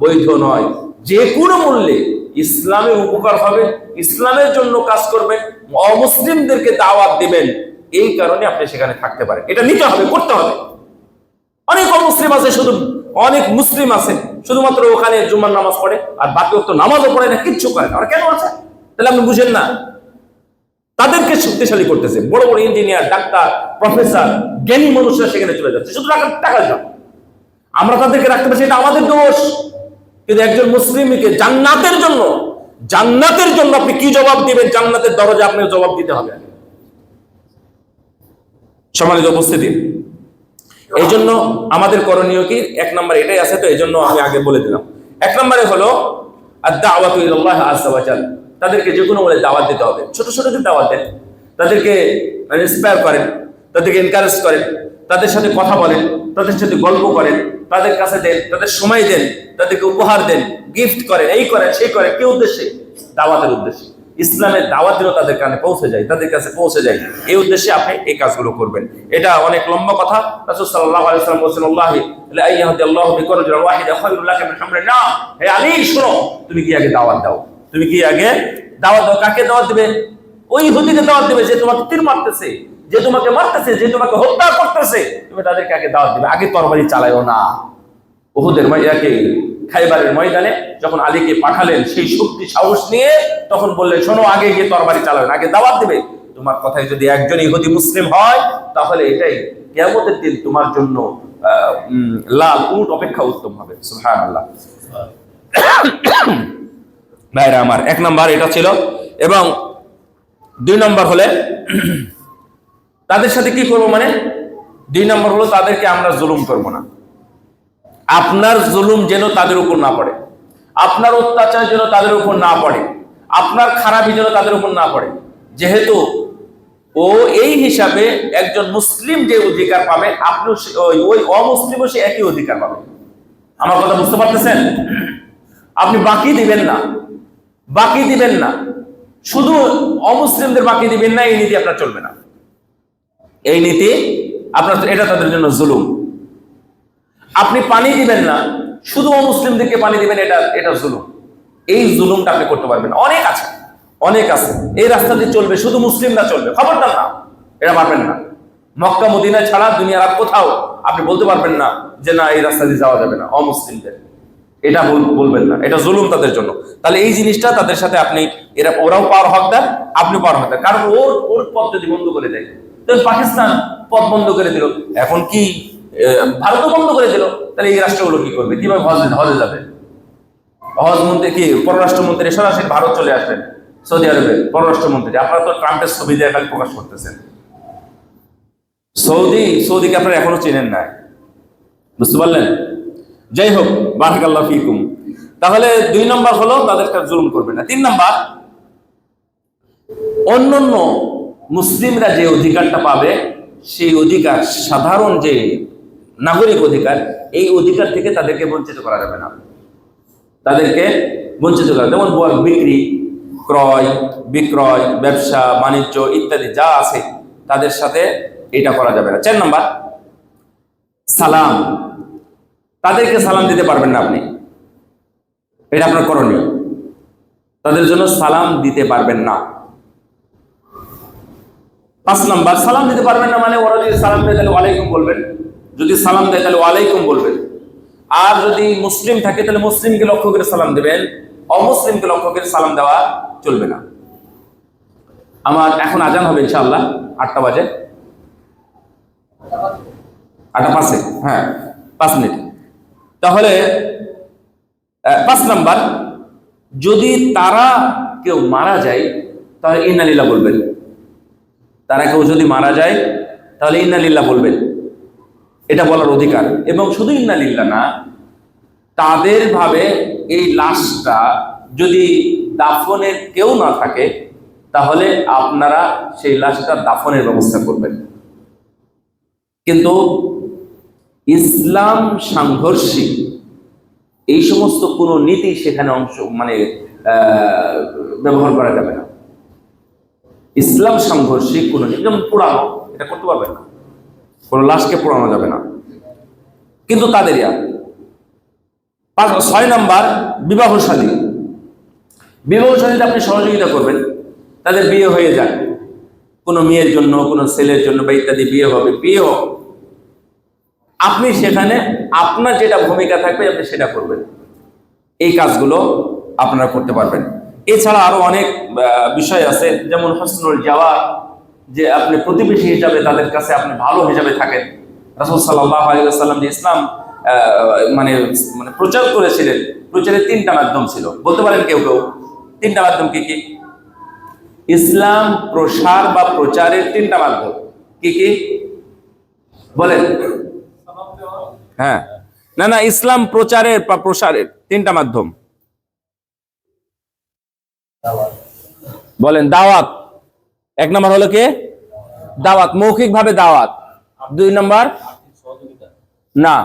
বৈধ নয়। যে কোনো মূল্যে ইসলামের উপকার হবে, ইসলামের জন্য কাজ করবেন, অমুসলিমদেরকে দাওয়াত দিবেন, এই কারণে আপনি সেখানে থাকতে পারেন। এটা নিতে হবে, করতে হবে। অনেক অমুসলিম আছে, অনেক মুসলিম আছে শুধুমাত্র ওখানে জুমার নামাজ পড়ে আর বাকি অক্ত নামাজও পড়ে না, কিচ্ছু করে না। ওরা কেন আছে? তাহলে আপনি বুঝেন না। তাদেরকে শক্তিশালী করতেছে, বড় বড় ইঞ্জিনিয়ার, ডাক্তার, প্রফেসর, জ্ঞানী মানুষরা সেখানে চলে যাচ্ছে শুধু টাকার জন্য। আমরা তাদেরকে রাখতে পারছি, এটা আমাদের দোষ। কিন্তু একজন মুসলিমকে জান্নাতের জন্য আপনি কি জবাব দিবেন? জান্নাতের দরজা আপনাকে জবাব দিতে হবে। সম্মানিত উপস্থিতি, এই জন্য আমাদের করণীয় কি? এক নম্বর এটাই আছে, তো এই জন্য আমি আগে বলে দিলাম। এক নম্বরে হলো আদ-দাওয়াতু ইলাল্লাহ আযজা ওয়া জাল। তাদেরকে যে কোনো বলে দাওয়াত দিতে হবে। ছোট ছোট যে দাওয়াত দেন, তাদেরকে ইন্সপায়ার করেন, তাদেরকে এনকারেজ করেন, তাদের সাথে কথা বলেন, তাদের সাথে গল্প করেন, তাদের কাছে দেন, তাদের সময় দেন, তাদেরকে উপহার দেন, গিফট করেন, এই করেন সেই করেন। কি উদ্দেশ্যে? দাওয়াতের উদ্দেশ্যে। ইসলামের দাওয়াত যেন তাদের কানে পৌঁছে যায়, তাদের কাছে পৌঁছে যায়, এই উদ্দেশ্যে আপনি এই কাজগুলো করবেন। এটা অনেক লম্বা কথা। রাসূল সাল্লাল্লাহু আলাইহি ওয়াসাল্লাম বলেছেন, আল্লাহি লা ইয়াহদিয়াল্লাহু বিকা রাজুলান ওয়াহিদা খায়রুল লাকা মিন হামরিন নাম। হে আলী, শোনো, তুমি কি আগে দাওয়াত দাও। তুমি কি আগে দাওয়াত দাও। কাকে দাওয়াত দিবে? ওই ইহুদিকে দাওয়াত দিবে যে তোমাকে তীর মারতেছে, যে তোমাকে মারতেছে, যে তোমাকে হত্যা করতেছে। তুমি তাদেরকে আগে দাওয়াত দিবে, আগে তরবারি চালায়ও না। উহুদের খাইবারের ময়দানে যখন আলীকে পাঠালেন সেই শক্তি সাহস নিয়ে, তখন বললেন, শোনো, আগে গিয়ে তরবারি চালাবেন, আগে দাওয়াত দিবে। তোমার কথায় যদি একজন ইহুদি মুসলিম হয়, তাহলে এটাই কিয়ামতের দিন তোমার জন্য লাল উট অপেক্ষা উত্তম হবে। সুবহানাল্লাহ। ভাইরা আমার, এক নম্বর এটা ছিল। এবং দুই নম্বর হলে তাদের সাথে কি করবো, দুই নম্বর হলো তাদেরকে আমরা জুলুম করব না। আপনার জুলুম যেন তাদের উপর না পড়ে, আপনার অত্যাচার যেন তাদের উপর না পড়ে, আপনার খারাপি যেন তাদের উপর না পড়ে। যেহেতু ও এই হিসাবে একজন মুসলিম যে অধিকার পাবে, আপনি ওই অমুসলিমও সে একই অধিকার পাবে। আমার কথা বুঝতে পারতেছেন? আপনি বাকি দিবেন না, শুধু অমুসলিমদের বাকি দিবেন না, এই নীতি আপনার চলবে না। এই নীতি আপনার, এটা তাদের জন্য জুলুম। আপনি পানি দিবেন না, শুধু অমুসলিমদেরকে পানি দিবেন, এটা জুলুম। এই জুলুমটা আপনি করতে পারবেন না। অনেক আছে এই রাস্তা দিয়ে চলবে, শুধু মুসলিমরা চলবে, খবরদার না, এটা পারবেন না। মক্কা মদিনা ছাড়া দুনিয়ার আর কোথাও আপনি বলতে পারবেন না যে না, এই রাস্তা দিয়ে যাওয়া যাবে না অমুসলিমদের, এটা বলবেন না, এটা জুলুম তাদের জন্য। তাহলে এই জিনিসটা তাদের সাথে আপনি, ওরাও পাওয়ার হকদার, আপনি পাওয়ার হকদার। কারণ ওর পথ যদি বন্ধ করে দেয়, তো পাকিস্তান পথ বন্ধ করে দিল, এখন কি ভারতও বন্ধ করে দিল, তাহলে এই রাষ্ট্রগুলো কি করবে? কিভাবে হজে যাবে? হজ মন্ত্রী কি পররাষ্ট্রমন্ত্রী সরাসরি ভারত চলে আসলেন, সৌদি আরবের পররাষ্ট্রমন্ত্রী। আপনারা তো ট্রাম্পের ছবি দিয়ে খালি প্রকাশ করতেছেন। সৌদিকে আপনারা এখনো চেনেন না, বুঝতে পারলেন? যাই হোক, বারাকাল্লাহু ফিকুম। তাহলে 2 নম্বর হলো তাদেরকে জুলুম করবে না। 3 নম্বর, অন্যান্য মুসলিমরা যে অধিকারটা পাবে সেই অধিকার, সাধারণ যে নাগরিক অধিকার, এই অধিকার থেকে তাদেরকে বঞ্চিত করা যাবে না। তাদেরকে বঞ্চিত করা, যেমন বিক্রি, ক্রয় বিক্রয়, ব্যবসা বাণিজ্য ইত্যাদি যা আছে তাদের সাথে এটা করা যাবে না। 4 নম্বর, সালাম, তাদেরকে সালাম দিতে পারবেন না আপনি, এটা আপনার করণীয়। তাদের জন্য সালাম দিতে পারবেন না। 5 নম্বর, সালাম দিতে পারবেন না মানে ওরা যদি সালাম দেয় তাহলে ওয়ালাইকুম বলবেন, যদি সালাম দেয় তাহলে ওয়ালাইকুম বলবেন। আর যদি মুসলিম থাকে তাহলে মুসলিমকে লক্ষ্য করে সালাম দেবেন, অমুসলিমকে লক্ষ্য করে সালাম দেওয়া চলবে না। আমার এখন আজান হবে ইনশাআল্লাহ 8টা বাজে, 8টা 5-এ, হ্যাঁ 5 মিনিট। তাহলে 5 নম্বর, যদি তারা কেউ মারা যায় তাহলে ইন্না লিল্লাহ বলবেন। তারা কেউ যদি মারা যায় তাহলে ইন্না লিল্লাহ বলবেন, এটা বলার অধিকার। এবং শুধু ইন্না লিল্লাহ না, তাদের ভাবে এই লাশটা যদি দাফনের কেউ না থাকে তাহলে আপনারা সেই লাশটা দাফনের ব্যবস্থা করবেন। কিন্তু ইসলাম সাংঘর্ষিক এই সমস্ত কোনো নীতি সেখানে ব্যবহার করা যাবে না। ইসলাম সাংঘর্ষিক কোনো নীতি, যেমন পোড়ানো, এটা করতে পারবেন না, কোনো লাশকে পোড়ানো যাবে না, কিন্তু তাদের 6 নম্বর, বিবাহ শাদী। বিবাহ শাদীতে আপনি সহযোগিতা করবেন, তাদের বিয়ে হয়ে যায়, কোনো মেয়ের জন্য কোনো ছেলের জন্য বা ইত্যাদি বিয়ে হবে, বিয়ে হোক, আপনি সেখানে আপনার যেটা ভূমিকা থাকবে আপনি সেটা করবেন। এই কাজগুলো আপনারা করতে পারবেন। এছাড়া আরো অনেক বিষয় আছে, যেমন হসনুল জাওয়ার, যে আপনি প্রতিবেশী হিসাবে তাদের কাছে আপনি ভালো হিসাবে থাকেন। রাসূল সাল্লাল্লাহু আলাইহি ওয়াসাল্লাম যে ইসলাম মানে প্রচার করেছিলেন, প্রচারের 3টা মাধ্যম ছিল। বলতে পারেন কেউ কেউ 3টা মাধ্যম কি কি? ইসলাম প্রসার বা প্রচারের 3টা মাধ্যম কি কি বলেন? হ্যাঁ, না, ইসলাম প্রচারের বা প্রসারের 3টা মাধ্যম বলেন। দাওয়াত, 1 নম্বর হলো কি? দাওয়াত, মৌখিক ভাবে দাওয়াত। 2 নম্বর না,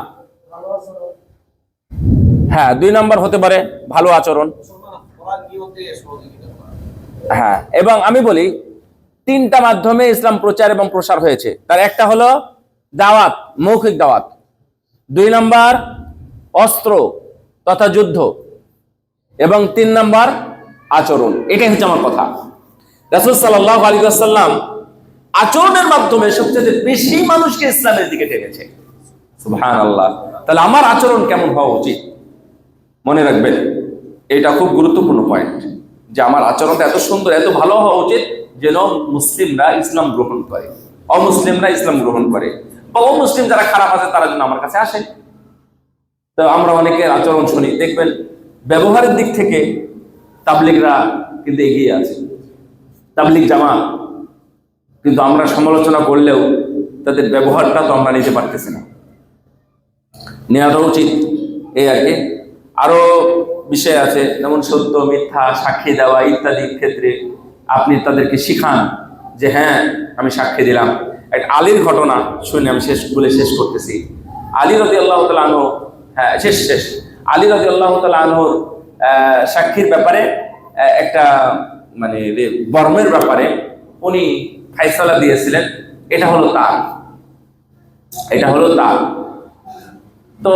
হ্যাঁ 2 নম্বর হতে পারে ভালো আচরণ। হ্যাঁ, এবং আমি বলি 3টা মাধ্যমে ইসলাম প্রচার এবং প্রসার হয়েছে। তার একটা হলো দাওয়াত, মৌখিক দাওয়াত। 2 নম্বর অস্ত্র তথা যুদ্ধ, এবং 3 নম্বর আচরণ। এটাই হচ্ছে আমার কথা। রাসূল সাল্লাল্লাহু আলাইহি ওয়াসাল্লাম আচরণের মাধ্যমে সবচেয়ে বেশি মানুষকে ইসলামের দিকে টেনেছে। সুবহানাল্লাহ। তাহলে আমার আচরণ কেমন হওয়া উচিত? মনে রাখবেন, এটা খুব গুরুত্বপূর্ণ পয়েন্ট, যে আমার আচরণটা এত সুন্দর, এত ভালো হওয়া উচিত যেন মুসলিমরা ইসলাম গ্রহণ করে, অমুসলিমরা ইসলাম গ্রহণ করে, বা অমুসলিম যারা খারাপ আছে তারা যেন আমার কাছে আসে। তো আমরা অনেকের আচরণ শুনি, দেখবেন ব্যবহারের দিক থেকে তাবলিগরা কিন্তু এগিয়ে আছে, তাবলিগ জামাত, কিন্তু আমরা সমালোচনা করলেও তাদের ব্যবহারটা তো আমরা নিতে পারতেছি না, নেওয়াটা উচিত। এই আর কি। আরো বিষয় আছে, যেমন সত্য মিথ্যা সাক্ষী দেওয়া ইত্যাদি ক্ষেত্রে আপনি তাদেরকে শিখান যে হ্যাঁ আমি সাক্ষী দিলাম। একটা আলীর ঘটনা শুনে আমি শেষ করতেছি। আলী রাদিয়াল্লাহু তাআলা আনহু, হ্যাঁ শেষ আলী রাদিয়াল্লাহু তাআলা আনহুর সাক্ষীর ব্যাপারে একটা বর্মের ব্যাপারে উনি ফায়সালা দিয়েছিলেন। এটা হলো তার, তো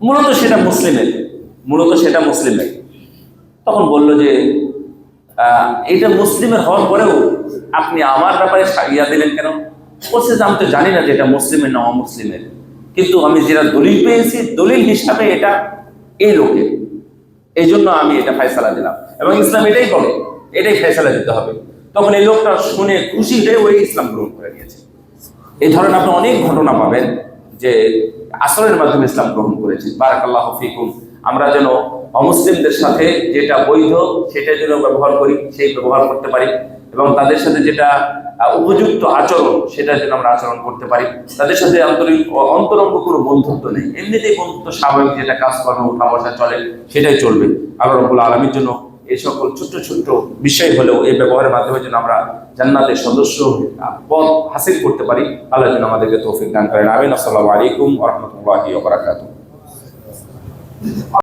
মূলত সেটা মুসলিমের। তখন বলল যে এটা মুসলিমের হওয়ার পরেও আপনি আমার ব্যাপারে সারিয়া দিলেন কেন? বলছে যে আমি তো জানি না যে এটা মুসলিমের না অমুসলিমের, কিন্তু আমি যেটা দলিল পেয়েছি দলিল হিসাবে এটা এই লোকের, এই জন্য আমি এটা ফায়সালা দিলাম। এবং ইসলাম এটাই বলে, এটাই ফায়সালা দিতে হবে। তখন এই লোকটা শুনে খুশি হয়ে ওই ইসলাম গ্রহণ করে নিয়েছে। এই ধরনের আপনি অনেক ঘটনা পাবেন যে আসরের মাধ্যমে ইসলাম গ্রহণ করেছে। বারাকাল্লাহু ফিকুম। আমরা যেন অমুসলিমদের সাথে যেটা বৈধ সেটা যেন ব্যবহার করি, সেই ব্যবহার করতে পারি, এবং তাদের সাথে যেটা উপযুক্ত আচরণ সেটা যেন আমরা আচরণ করতে পারি। তাদের সাথে অন্তরঙ্গ কোনো বন্ধুত্ব নেই, এমনিতেই বন্ধুত্ব স্বাভাবিক, যেটা কাজকর্ম উঠা বসা চলে সেটাই চলবে। আল্লাহ রাব্বুল আলামিন জন্য এই সকল ছোট্ট ছোট্ট বিষয় হলেও এই ব্যবহারের মাধ্যমে যেন আমরা জান্নাতের সদস্য পদ হাসিল করতে পারি, আল্লাহ যেন আমাদেরকে তৌফিক দান করেন। আমিন। আসসালামু আলাইকুম ওয়া রাহমাতুল্লাহি ওয়া বারাকাতুহু।